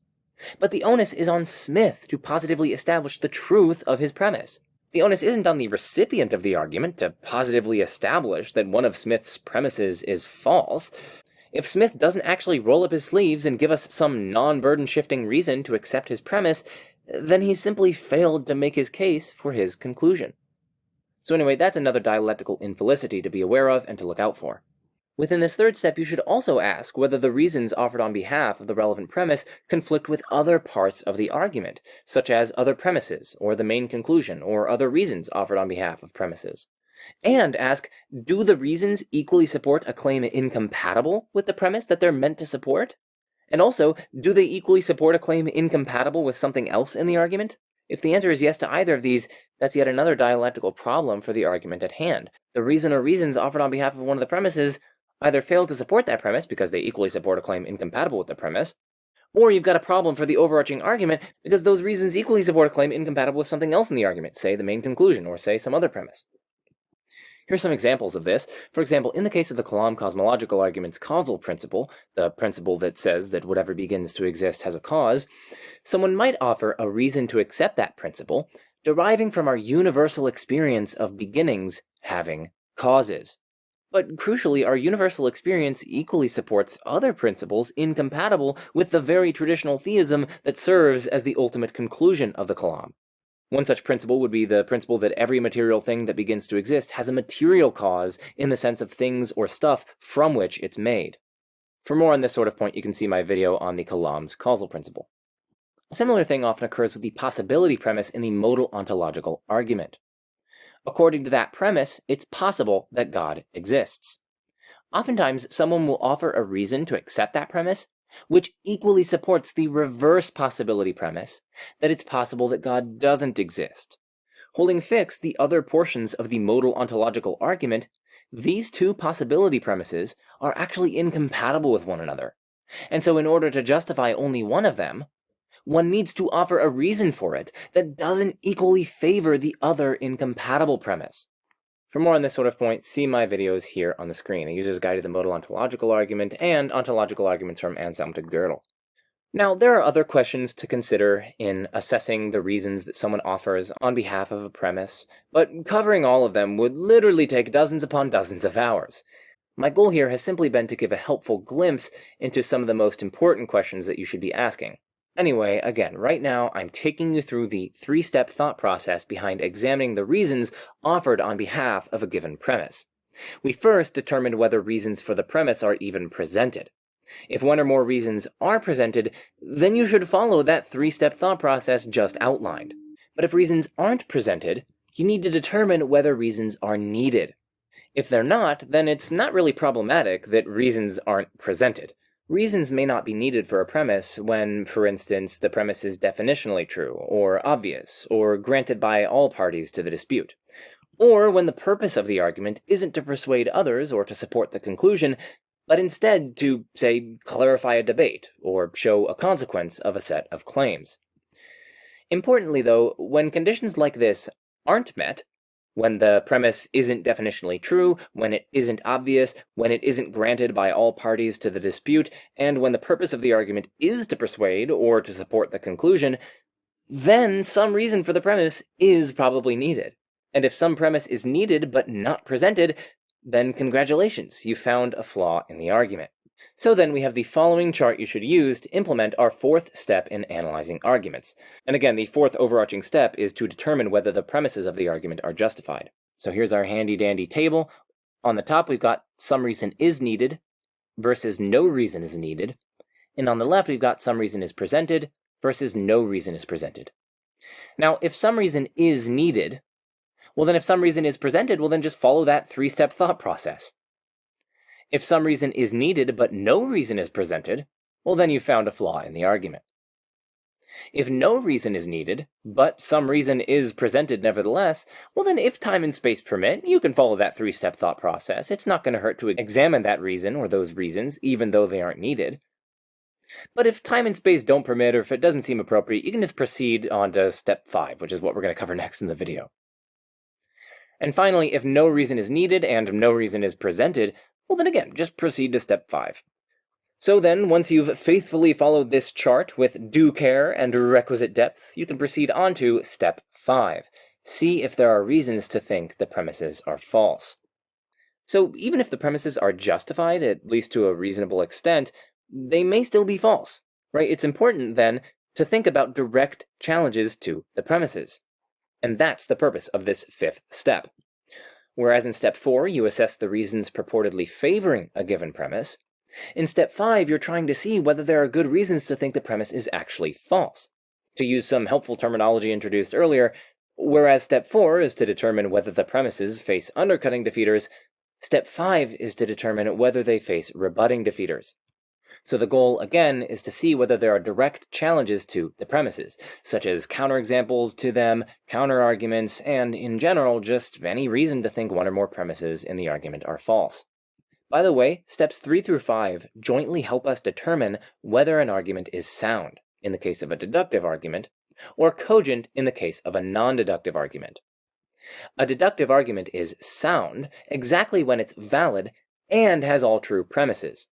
But the onus is on Smith to positively establish the truth of his premise. The onus isn't on the recipient of the argument to positively establish that one of Smith's premises is false. If Smith doesn't actually roll up his sleeves and give us some non-burden-shifting reason to accept his premise, then he simply failed to make his case for his conclusion. So anyway, that's another dialectical infelicity to be aware of and to look out for. Within this third step, you should also ask whether the reasons offered on behalf of the relevant premise conflict with other parts of the argument, such as other premises, or the main conclusion, or other reasons offered on behalf of premises. And ask, do the reasons equally support a claim incompatible with the premise that they're meant to support? And also, do they equally support a claim incompatible with something else in the argument? If the answer is yes to either of these, that's yet another dialectical problem for the argument at hand. The reason or reasons offered on behalf of one of the premises either fail to support that premise because they equally support a claim incompatible with the premise, or you've got a problem for the overarching argument because those reasons equally support a claim incompatible with something else in the argument, say the main conclusion, or say some other premise. Here's some examples of this. For example, in the case of the Kalam cosmological argument's causal principle, the principle that says that whatever begins to exist has a cause, someone might offer a reason to accept that principle, deriving from our universal experience of beginnings having causes. But crucially, our universal experience equally supports other principles incompatible with the very traditional theism that serves as the ultimate conclusion of the Kalam. One such principle would be the principle that every material thing that begins to exist has a material cause in the sense of things or stuff from which it's made. For more on this sort of point, you can see my video on the Kalam's causal principle. A similar thing often occurs with the possibility premise in the modal ontological argument. According to that premise, it's possible that God exists. Oftentimes, someone will offer a reason to accept that premise, which equally supports the reverse possibility premise, that it's possible that God doesn't exist. Holding fixed the other portions of the modal ontological argument, these two possibility premises are actually incompatible with one another. And so in order to justify only one of them, one needs to offer a reason for it that doesn't equally favor the other incompatible premise. For more on this sort of point, see my videos here on the screen. A user's guide to the modal ontological argument and ontological arguments from Anselm to Gödel. Now, there are other questions to consider in assessing the reasons that someone offers on behalf of a premise, but covering all of them would literally take dozens upon dozens of hours. My goal here has simply been to give a helpful glimpse into some of the most important questions that you should be asking. Anyway, again, right now I'm taking you through the three-step thought process behind examining the reasons offered on behalf of a given premise. We first determined whether reasons for the premise are even presented. If one or more reasons are presented, then you should follow that three-step thought process just outlined. But if reasons aren't presented, you need to determine whether reasons are needed. If they're not, then it's not really problematic that reasons aren't presented. Reasons may not be needed for a premise when, for instance, the premise is definitionally true, or obvious, or granted by all parties to the dispute. Or when the purpose of the argument isn't to persuade others or to support the conclusion, but instead to, say, clarify a debate, or show a consequence of a set of claims. Importantly, though, when conditions like this aren't met, when the premise isn't definitionally true, when it isn't obvious, when it isn't granted by all parties to the dispute, and when the purpose of the argument is to persuade or to support the conclusion, then some reason for the premise is probably needed. And if some premise is needed but not presented, then congratulations, you found a flaw in the argument. So then we have the following chart you should use to implement our fourth step in analyzing arguments. And again, the fourth overarching step is to determine whether the premises of the argument are justified. So here's our handy-dandy table. On the top, we've got some reason is needed. versus no reason is needed, and on the left we've got some reason is presented versus no reason is presented. Now, if some reason is needed, well then if some reason is presented, well then just follow that three-step thought process. If some reason is needed but no reason is presented, well then you've found a flaw in the argument. If no reason is needed, but some reason is presented nevertheless, well then if time and space permit, you can follow that three-step thought process. It's not going to hurt to examine that reason or those reasons, even though they aren't needed. But if time and space don't permit, or if it doesn't seem appropriate, you can just proceed on to step 5, which is what we're going to cover next in the video. And finally, if no reason is needed and no reason is presented, well then again, just proceed to step 5. So then, once you've faithfully followed this chart with due care and requisite depth, you can proceed on to step 5. See if there are reasons to think the premises are false. So even if the premises are justified, at least to a reasonable extent, they may still be false, right? It's important, then, to think about direct challenges to the premises. And that's the purpose of this 5th step. Whereas in step 4, you assess the reasons purportedly favoring a given premise, in step 5, you're trying to see whether there are good reasons to think the premise is actually false. To use some helpful terminology introduced earlier, whereas step 4 is to determine whether the premises face undercutting defeaters, step 5 is to determine whether they face rebutting defeaters. So the goal, again, is to see whether there are direct challenges to the premises, such as counterexamples to them, counterarguments, and, in general, just any reason to think one or more premises in the argument are false. By the way, steps 3 through 5 jointly help us determine whether an argument is sound, in the case of a deductive argument, or cogent in the case of a non-deductive argument. A deductive argument is sound exactly when it's valid and has all true premises.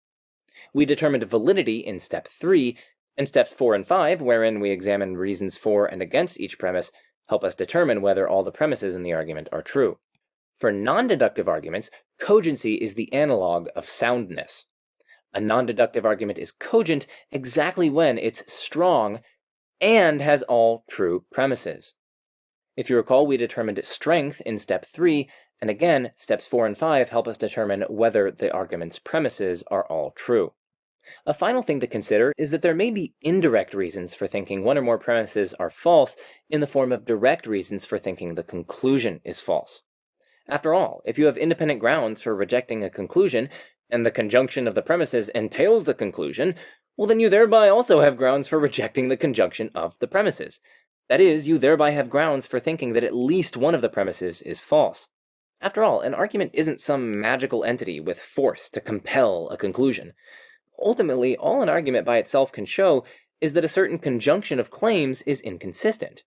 We determined validity in step 3, and steps 4 and 5, wherein we examine reasons for and against each premise, help us determine whether all the premises in the argument are true. For non-deductive arguments, cogency is the analog of soundness. A non-deductive argument is cogent exactly when it's strong and has all true premises. If you recall, we determined strength in step 3, and again, steps 4 and 5 help us determine whether the argument's premises are all true. A final thing to consider is that there may be indirect reasons for thinking one or more premises are false in the form of direct reasons for thinking the conclusion is false. After all, if you have independent grounds for rejecting a conclusion, and the conjunction of the premises entails the conclusion, well then you thereby also have grounds for rejecting the conjunction of the premises. That is, you thereby have grounds for thinking that at least one of the premises is false. After all, an argument isn't some magical entity with force to compel a conclusion. Ultimately, all an argument by itself can show is that a certain conjunction of claims is inconsistent.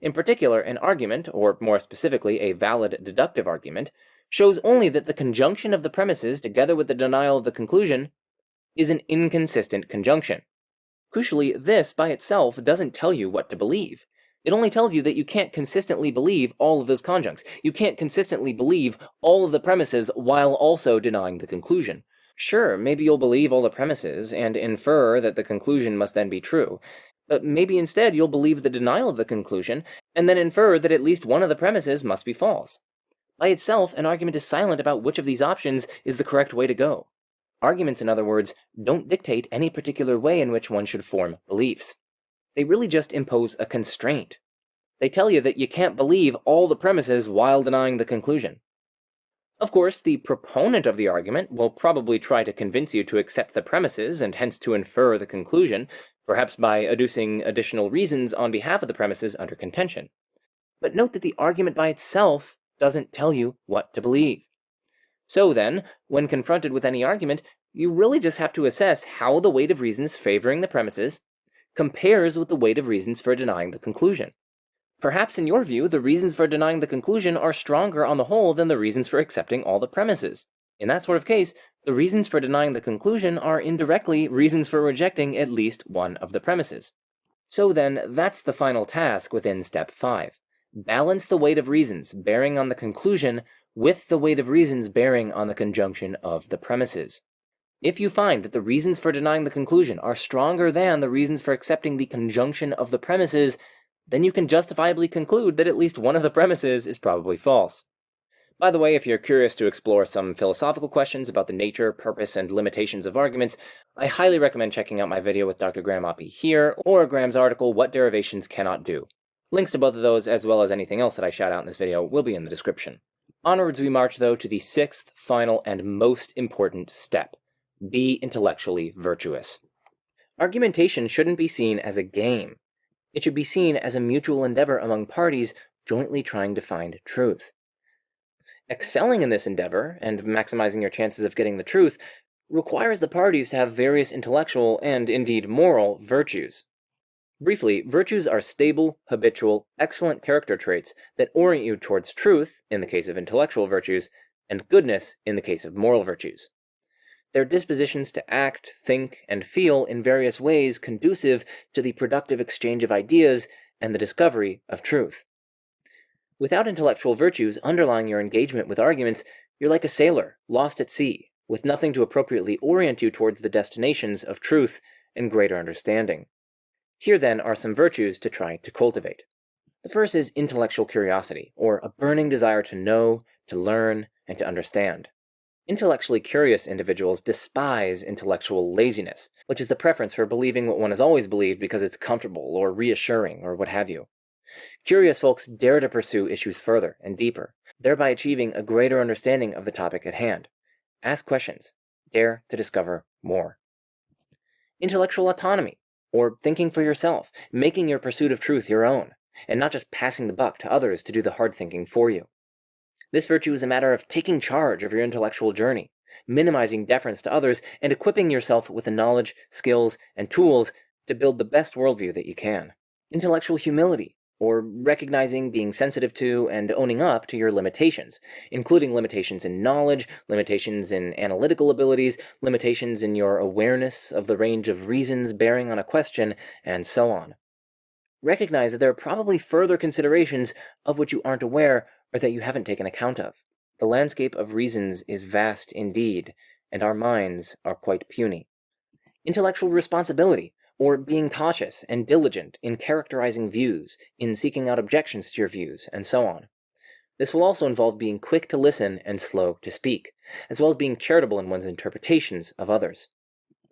In particular, an argument, or more specifically a valid deductive argument, shows only that the conjunction of the premises together with the denial of the conclusion is an inconsistent conjunction. Crucially, this by itself doesn't tell you what to believe. It only tells you that you can't consistently believe all of those conjuncts. You can't consistently believe all of the premises while also denying the conclusion. Sure, maybe you'll believe all the premises and infer that the conclusion must then be true. But maybe instead you'll believe the denial of the conclusion, and then infer that at least one of the premises must be false. By itself, an argument is silent about which of these options is the correct way to go. Arguments, in other words, don't dictate any particular way in which one should form beliefs. They really just impose a constraint. They tell you that you can't believe all the premises while denying the conclusion. Of course, the proponent of the argument will probably try to convince you to accept the premises and hence to infer the conclusion, perhaps by adducing additional reasons on behalf of the premises under contention. But note that the argument by itself doesn't tell you what to believe. So then, when confronted with any argument, you really just have to assess how the weight of reasons favoring the premises compares with the weight of reasons for denying the conclusion. Perhaps in your view, the reasons for denying the conclusion are stronger on the whole than the reasons for accepting all the premises. In that sort of case, the reasons for denying the conclusion are indirectly reasons for rejecting at least one of the premises. So then, that's the final task within step 5. Balance the weight of reasons bearing on the conclusion with the weight of reasons bearing on the conjunction of the premises. If you find that the reasons for denying the conclusion are stronger than the reasons for accepting the conjunction of the premises, then you can justifiably conclude that at least one of the premises is probably false. By the way, if you're curious to explore some philosophical questions about the nature, purpose, and limitations of arguments, I highly recommend checking out my video with Dr. Graham Oppy here, or Graham's article, What Derivations Cannot Do. Links to both of those, as well as anything else that I shout out in this video, will be in the description. Onwards we march, though, to the sixth, final, and most important step. Be intellectually virtuous. Argumentation shouldn't be seen as a game. It should be seen as a mutual endeavor among parties jointly trying to find truth. Excelling in this endeavor, and maximizing your chances of getting the truth, requires the parties to have various intellectual and, indeed, moral virtues. Briefly, virtues are stable, habitual, excellent character traits that orient you towards truth, in the case of intellectual virtues, and goodness, in the case of moral virtues. They're dispositions to act, think, and feel in various ways conducive to the productive exchange of ideas and the discovery of truth. Without intellectual virtues underlying your engagement with arguments, you're like a sailor, lost at sea, with nothing to appropriately orient you towards the destinations of truth and greater understanding. Here, then, are some virtues to try to cultivate. The first is intellectual curiosity, or a burning desire to know, to learn, and to understand. Intellectually curious individuals despise intellectual laziness, which is the preference for believing what one has always believed because it's comfortable or reassuring or what have you. Curious folks dare to pursue issues further and deeper, thereby achieving a greater understanding of the topic at hand. Ask questions. Dare to discover more. Intellectual autonomy, or thinking for yourself, making your pursuit of truth your own, and not just passing the buck to others to do the hard thinking for you. This virtue is a matter of taking charge of your intellectual journey, minimizing deference to others, and equipping yourself with the knowledge, skills, and tools to build the best worldview that you can. Intellectual humility, or recognizing, being sensitive to, and owning up to your limitations, including limitations in knowledge, limitations in analytical abilities, limitations in your awareness of the range of reasons bearing on a question, and so on. Recognize that there are probably further considerations of which you aren't aware or that you haven't taken account of. The landscape of reasons is vast indeed, and our minds are quite puny. Intellectual responsibility, or being cautious and diligent in characterizing views, in seeking out objections to your views, and so on. This will also involve being quick to listen and slow to speak, as well as being charitable in one's interpretations of others.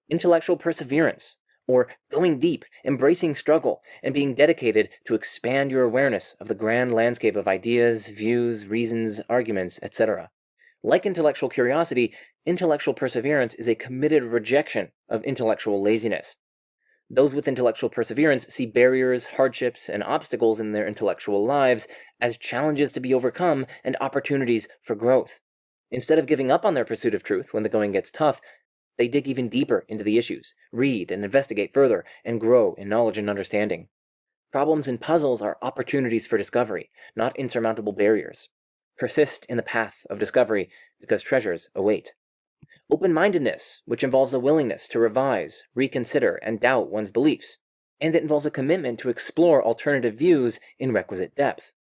Intellectual perseverance, or going deep, embracing struggle, and being dedicated to expand your awareness of the grand landscape of ideas, views, reasons, arguments, etc. Like intellectual curiosity, intellectual perseverance is a committed rejection of intellectual laziness. Those with intellectual perseverance see barriers, hardships, and obstacles in their intellectual lives as challenges to be overcome and opportunities for growth. Instead of giving up on their pursuit of truth when the going gets tough, they dig even deeper into the issues, read and investigate further, and grow in knowledge and understanding. Problems and puzzles are opportunities for discovery, not insurmountable barriers. Persist in the path of discovery because treasures await. Open-mindedness, which involves a willingness to revise, reconsider, and doubt one's beliefs, and it involves a commitment to explore alternative views in requisite depth.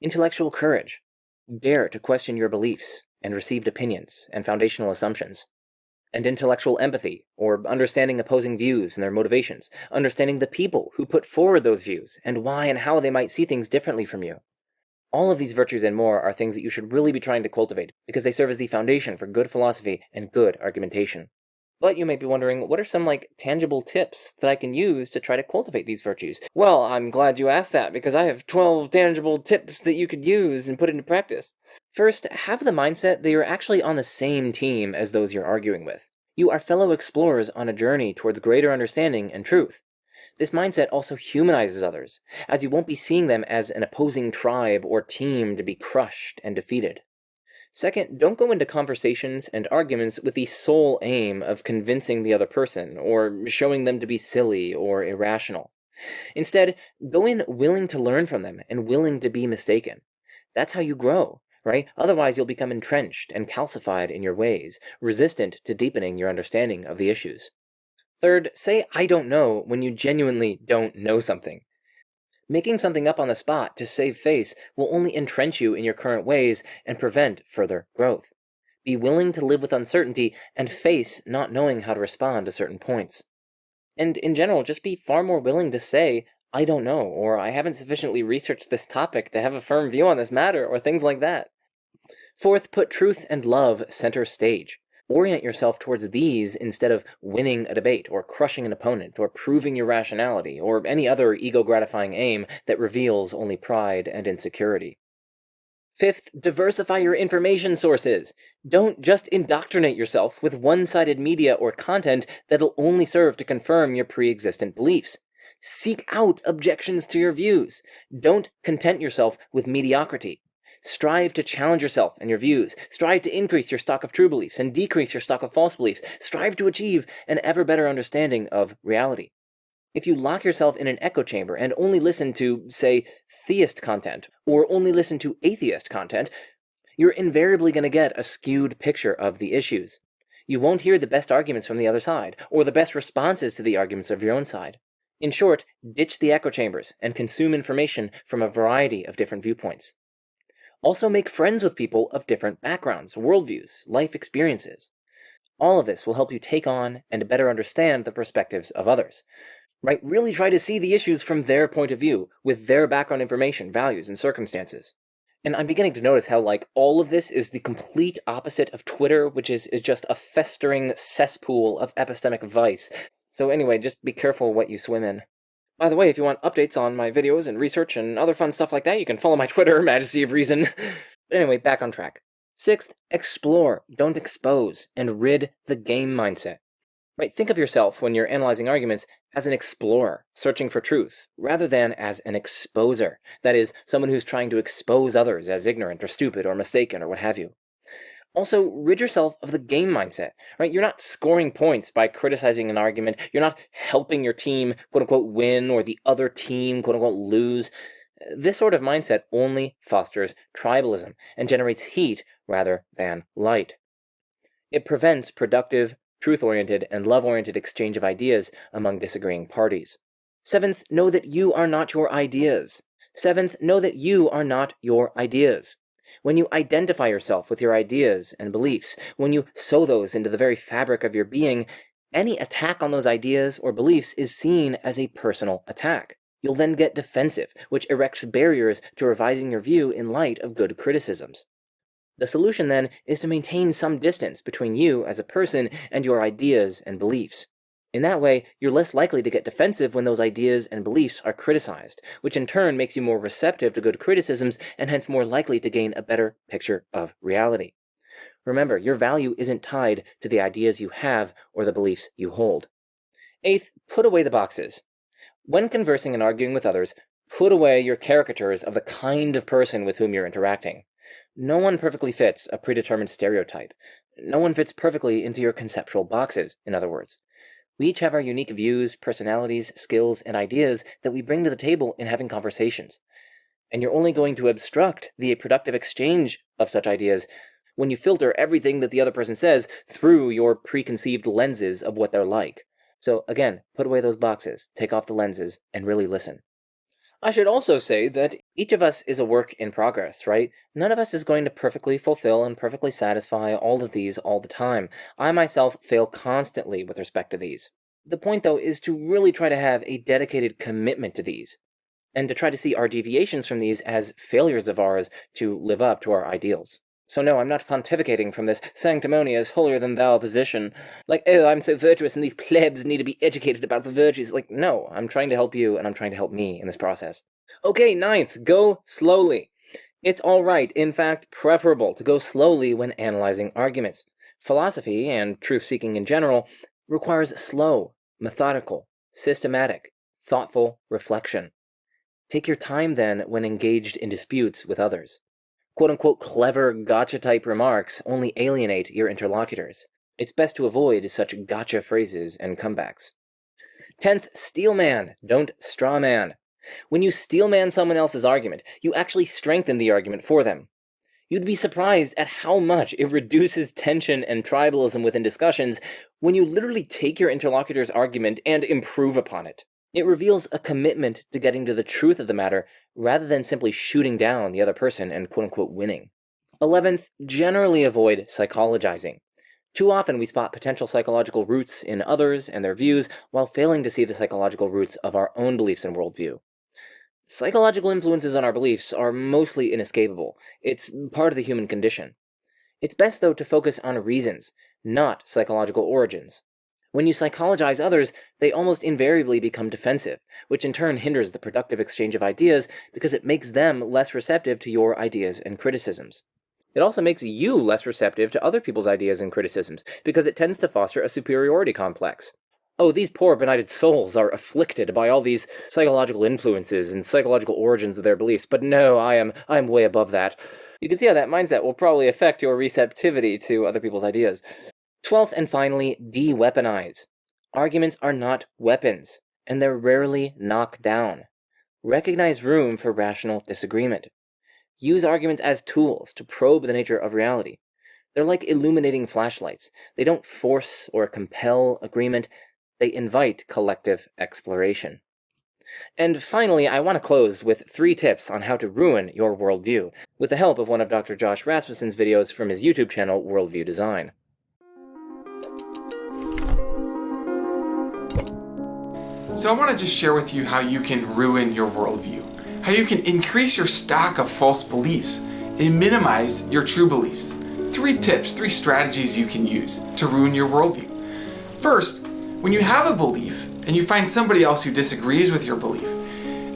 Intellectual courage. Dare to question your beliefs and received opinions and foundational assumptions. And intellectual empathy, or understanding opposing views and their motivations, understanding the people who put forward those views, and why and how they might see things differently from you. All of these virtues and more are things that you should really be trying to cultivate, because they serve as the foundation for good philosophy and good argumentation. But you may be wondering, what are some, tangible tips that I can use to try to cultivate these virtues? Well, I'm glad you asked that, because I have 12 tangible tips that you could use and put into practice. First, have the mindset that you're actually on the same team as those you're arguing with. You are fellow explorers on a journey towards greater understanding and truth. This mindset also humanizes others, as you won't be seeing them as an opposing tribe or team to be crushed and defeated. Second, don't go into conversations and arguments with the sole aim of convincing the other person, or showing them to be silly or irrational. Instead, go in willing to learn from them and willing to be mistaken. That's how you grow, right? Otherwise, you'll become entrenched and calcified in your ways, resistant to deepening your understanding of the issues. Third, say "I don't know" when you genuinely don't know something. Making something up on the spot to save face will only entrench you in your current ways and prevent further growth. Be willing to live with uncertainty and face not knowing how to respond to certain points. And in general, just be far more willing to say, "I don't know," or "I haven't sufficiently researched this topic to have a firm view on this matter," or things like that. Fourth, put truth and love center stage. Orient yourself towards these instead of winning a debate, or crushing an opponent, or proving your rationality, or any other ego-gratifying aim that reveals only pride and insecurity. Fifth, diversify your information sources. Don't just indoctrinate yourself with one-sided media or content that'll only serve to confirm your pre-existent beliefs. Seek out objections to your views. Don't content yourself with mediocrity. Strive to challenge yourself and your views. Strive to increase your stock of true beliefs and decrease your stock of false beliefs. Strive to achieve an ever better understanding of reality. If you lock yourself in an echo chamber and only listen to, say, theist content, or only listen to atheist content, you're invariably going to get a skewed picture of the issues. You won't hear the best arguments from the other side, or the best responses to the arguments of your own side. In short, ditch the echo chambers and consume information from a variety of different viewpoints. Also make friends with people of different backgrounds, worldviews, life experiences. All of this will help you take on and better understand the perspectives of others. Right? Really try to see the issues from their point of view, with their background information, values, and circumstances. And I'm beginning to notice how, all of this is the complete opposite of Twitter, which is just a festering cesspool of epistemic vice. So anyway, just be careful what you swim in. By the way, if you want updates on my videos and research and other fun stuff like that, you can follow my Twitter, Majesty of Reason. Anyway, back on track. Sixth, explore, don't expose, and rid the game mindset. Right, think of yourself, when you're analyzing arguments, as an explorer, searching for truth, rather than as an exposer. That is, someone who's trying to expose others as ignorant or stupid or mistaken or what have you. Also, rid yourself of the game mindset, right? You're not scoring points by criticizing an argument. You're not helping your team, quote-unquote, win, or the other team, quote-unquote, lose. This sort of mindset only fosters tribalism and generates heat rather than light. It prevents productive, truth-oriented, and love-oriented exchange of ideas among disagreeing parties. Seventh, know that you are not your ideas. Seventh, know that you are not your ideas. When you identify yourself with your ideas and beliefs, when you sew those into the very fabric of your being, any attack on those ideas or beliefs is seen as a personal attack. You'll then get defensive, which erects barriers to revising your view in light of good criticisms. The solution, then, is to maintain some distance between you as a person and your ideas and beliefs. In that way, you're less likely to get defensive when those ideas and beliefs are criticized, which in turn makes you more receptive to good criticisms and hence more likely to gain a better picture of reality. Remember, your value isn't tied to the ideas you have or the beliefs you hold. Eighth, put away the boxes. When conversing and arguing with others, put away your caricatures of the kind of person with whom you're interacting. No one perfectly fits a predetermined stereotype. No one fits perfectly into your conceptual boxes, in other words. We each have our unique views, personalities, skills, and ideas that we bring to the table in having conversations. And you're only going to obstruct the productive exchange of such ideas when you filter everything that the other person says through your preconceived lenses of what they're like. So again, put away those boxes, take off the lenses, and really listen. I should also say that each of us is a work in progress, right? None of us is going to perfectly fulfill and perfectly satisfy all of these all the time. I myself fail constantly with respect to these. The point, though, is to really try to have a dedicated commitment to these, and to try to see our deviations from these as failures of ours to live up to our ideals. So no, I'm not pontificating from this sanctimonious, holier-than-thou position. Oh, I'm so virtuous and these plebs need to be educated about the virtues. No, I'm trying to help you and I'm trying to help me in this process. Okay, ninth, go slowly. It's alright, in fact, preferable to go slowly when analyzing arguments. Philosophy, and truth-seeking in general, requires slow, methodical, systematic, thoughtful reflection. Take your time, then, when engaged in disputes with others. Quote-unquote clever gotcha-type remarks only alienate your interlocutors. It's best to avoid such gotcha phrases and comebacks. 10th, steelman, don't strawman. When you steelman someone else's argument, you actually strengthen the argument for them. You'd be surprised at how much it reduces tension and tribalism within discussions when you literally take your interlocutor's argument and improve upon it. It reveals a commitment to getting to the truth of the matter rather than simply shooting down the other person and quote-unquote winning. 11th, generally avoid psychologizing. Too often we spot potential psychological roots in others and their views while failing to see the psychological roots of our own beliefs and worldview. Psychological influences on our beliefs are mostly inescapable. It's part of the human condition. It's best, though, to focus on reasons, not psychological origins. When you psychologize others, they almost invariably become defensive, which in turn hinders the productive exchange of ideas because it makes them less receptive to your ideas and criticisms. It also makes you less receptive to other people's ideas and criticisms, because it tends to foster a superiority complex. Oh, these poor benighted souls are afflicted by all these psychological influences and psychological origins of their beliefs, but no, I am way above that. You can see how that mindset will probably affect your receptivity to other people's ideas. 12th and finally, de-weaponize. Arguments are not weapons, and they're rarely knocked down. Recognize room for rational disagreement. Use arguments as tools to probe the nature of reality. They're like illuminating flashlights. They don't force or compel agreement, they invite collective exploration. And finally, I want to close with 3 tips on how to ruin your worldview, with the help of one of Dr. Josh Rasmussen's videos from his YouTube channel, Worldview Design. So I want to just share with you how you can ruin your worldview, how you can increase your stock of false beliefs and minimize your true beliefs. 3 tips, 3 strategies you can use to ruin your worldview. First, when you have a belief and you find somebody else who disagrees with your belief,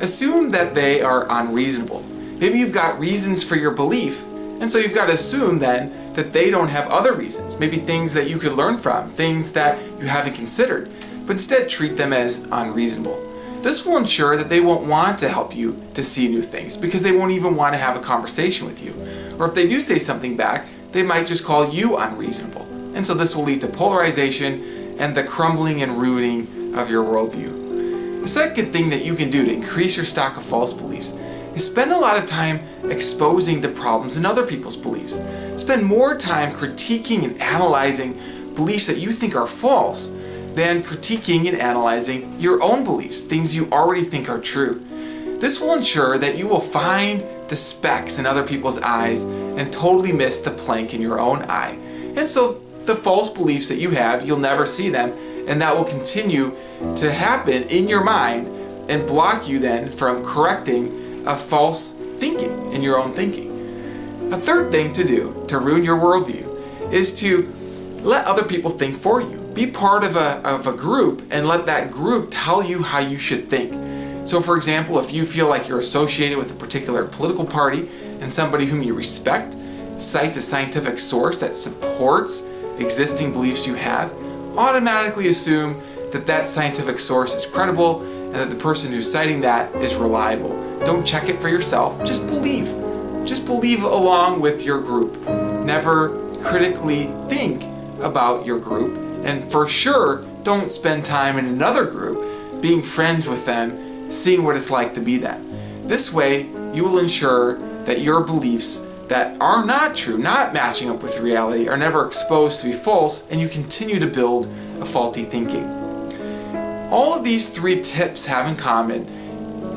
assume that they are unreasonable. Maybe you've got reasons for your belief, and so you've got to assume then that they don't have other reasons, maybe things that you could learn from, things that you haven't considered, but instead treat them as unreasonable. This will ensure that they won't want to help you to see new things because they won't even want to have a conversation with you. Or if they do say something back, they might just call you unreasonable. And so this will lead to polarization and the crumbling and ruining of your worldview. The second thing that you can do to increase your stock of false beliefs is spend a lot of time exposing the problems in other people's beliefs. Spend more time critiquing and analyzing beliefs that you think are false than critiquing and analyzing your own beliefs, things you already think are true. This will ensure that you will find the specks in other people's eyes and totally miss the plank in your own eye. And so the false beliefs that you have, you'll never see them, and that will continue to happen in your mind and block you then from correcting a false thinking in your own thinking. A third thing to do to ruin your worldview is to let other people think for you. Be part of a group and let that group tell you how you should think. So for example, if you feel like you're associated with a particular political party and somebody whom you respect cites a scientific source that supports existing beliefs you have, automatically assume that that scientific source is credible and that the person who's citing that is reliable. Don't check it for yourself, just believe. Just believe along with your group. Never critically think about your group, and for sure, don't spend time in another group being friends with them, seeing what it's like to be them. This way, you will ensure that your beliefs that are not true, not matching up with reality, are never exposed to be false, and you continue to build a faulty thinking. All of these 3 tips have in common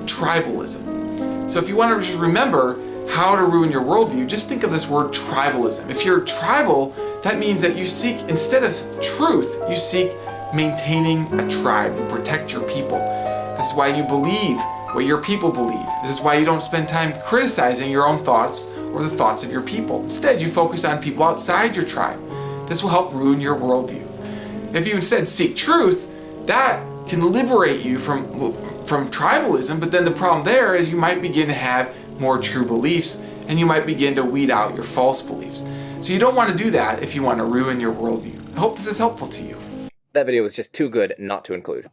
tribalism. So if you want to just remember how to ruin your worldview, just think of this word tribalism. If you're tribal, that means that you seek, instead of truth, you seek maintaining a tribe. You protect your people. This is why you believe what your people believe. This is why you don't spend time criticizing your own thoughts or the thoughts of your people. Instead, you focus on people outside your tribe. This will help ruin your worldview. If you instead seek truth, that can liberate you from tribalism, but then the problem there is you might begin to have more true beliefs and you might begin to weed out your false beliefs. So you don't want to do that if you want to ruin your worldview. I hope this is helpful to you. That video was just too good not to include.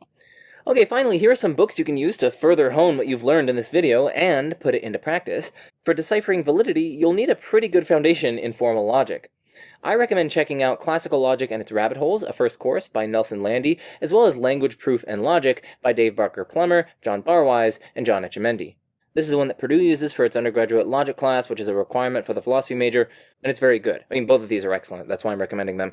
Okay, finally, here are some books you can use to further hone what you've learned in this video and put it into practice. For deciphering validity, you'll need a pretty good foundation in formal logic. I recommend checking out Classical Logic and Its Rabbit Holes, a first course by Nelson Lande, as well as Language, Proof, and Logic by Dave Barker-Plummer, John Barwise, and John Etchemendy. This is the one that Purdue uses for its undergraduate logic class, which is a requirement for the philosophy major, and it's very good. I mean, both of these are excellent, that's why I'm recommending them.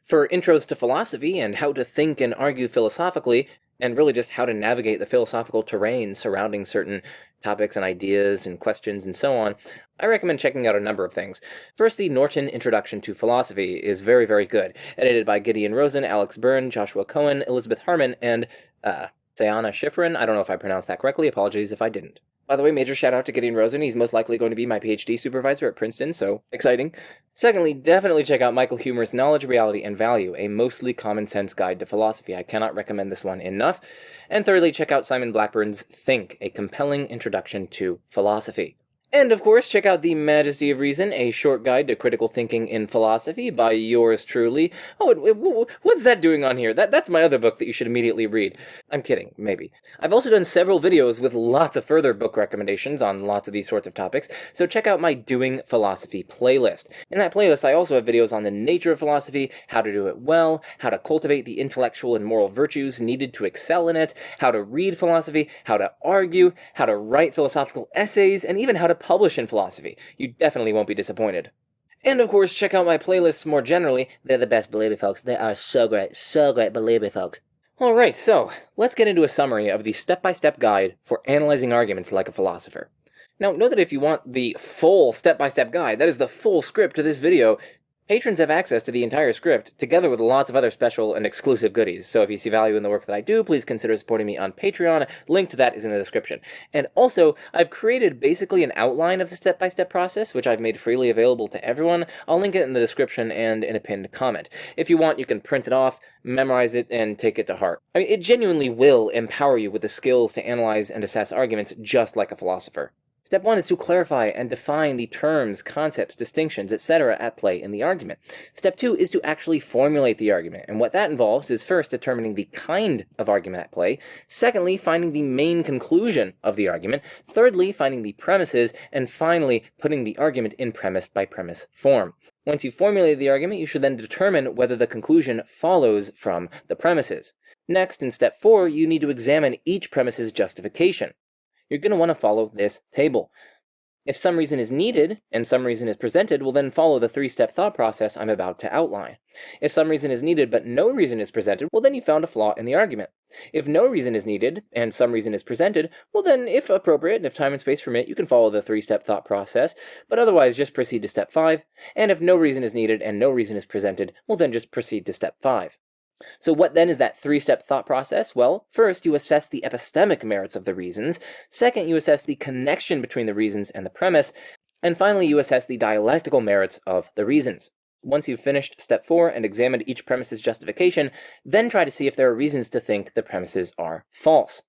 For intros to philosophy and how to think and argue philosophically, and really just how to navigate the philosophical terrain surrounding certain topics and ideas and questions and so on, I recommend checking out a number of things. First, the Norton Introduction to Philosophy is very, very good, edited by Gideon Rosen, Alex Byrne, Joshua Cohen, Elizabeth Harmon, and Sayana Schifrin. I don't know if I pronounced that correctly, apologies if I didn't. By the way, major shout out to Gideon Rosen. He's most likely going to be my PhD supervisor at Princeton, so exciting. Secondly, definitely check out Michael Huemer's Knowledge, Reality, and Value, a mostly common sense guide to philosophy. I cannot recommend this one enough. And thirdly, check out Simon Blackburn's Think, a compelling introduction to philosophy. And, of course, check out The Majesty of Reason, a short guide to critical thinking in philosophy by yours truly. Oh, what's that doing on here? That's my other book that you should immediately read. I'm kidding, maybe. I've also done several videos with lots of further book recommendations on lots of these sorts of topics, so check out my Doing Philosophy playlist. In that playlist, I also have videos on the nature of philosophy, how to do it well, how to cultivate the intellectual and moral virtues needed to excel in it, how to read philosophy, how to argue, how to write philosophical essays, and even how to publish in philosophy. You definitely won't be disappointed. And of course, check out my playlists more generally. They're the best, believe me, folks. They are so great, believe me, folks. Alright, so, let's get into a summary of the step-by-step guide for analyzing arguments like a philosopher. Now, know that if you want the full step-by-step guide, that is the full script to this video, patrons have access to the entire script, together with lots of other special and exclusive goodies. So if you see value in the work that I do, please consider supporting me on Patreon. Link to that is in the description. And also, I've created basically an outline of the step-by-step process, which I've made freely available to everyone. I'll link it in the description and in a pinned comment. If you want, you can print it off, memorize it, and take it to heart. I mean, it genuinely will empower you with the skills to analyze and assess arguments just like a philosopher. Step 1 is to clarify and define the terms, concepts, distinctions, etc. at play in the argument. Step 2 is to actually formulate the argument, and what that involves is first determining the kind of argument at play, secondly, finding the main conclusion of the argument, thirdly, finding the premises, and finally, putting the argument in premise-by-premise form. Once you've formulated the argument, you should then determine whether the conclusion follows from the premises. Next, in step 4, you need to examine each premise's justification. You're going to want to follow this table. If some reason is needed, and some reason is presented, we'll then follow the three-step thought process I'm about to outline. If some reason is needed, but no reason is presented, well then you found a flaw in the argument. If no reason is needed, and some reason is presented, well then, if appropriate, and if time and space permit, you can follow the three-step thought process, but otherwise just proceed to step 5, and if no reason is needed and no reason is presented, well then just proceed to step 5. So what then is that three-step thought process? Well, first you assess the epistemic merits of the reasons, second you assess the connection between the reasons and the premise, and finally you assess the dialectical merits of the reasons. Once you've finished step 4 and examined each premise's justification, then try to see if there are reasons to think the premises are false.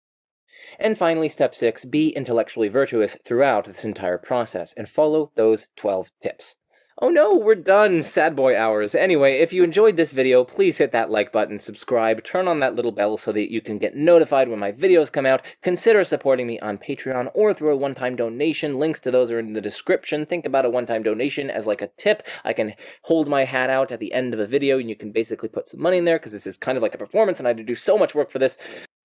And finally, step 6, be intellectually virtuous throughout this entire process, and follow those 12 tips. Oh no, we're done! Sad boy hours. Anyway, if you enjoyed this video, please hit that like button, subscribe, turn on that little bell so that you can get notified when my videos come out. Consider supporting me on Patreon or through a one-time donation. Links to those are in the description. Think about a one-time donation as like a tip. I can hold my hat out at the end of a video and you can basically put some money in there because this is kind of like a performance and I had to do so much work for this.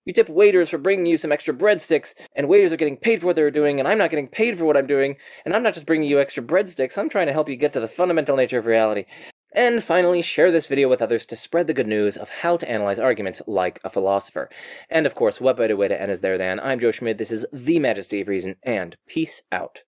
You tip waiters for bringing you some extra breadsticks, and waiters are getting paid for what they're doing, and I'm not getting paid for what I'm doing, and I'm not just bringing you extra breadsticks, I'm trying to help you get to the fundamental nature of reality. And finally, share this video with others to spread the good news of how to analyze arguments like a philosopher. And of course, what better way to end is there than, I'm Joe Schmid, this is The Majesty of Reason, and peace out.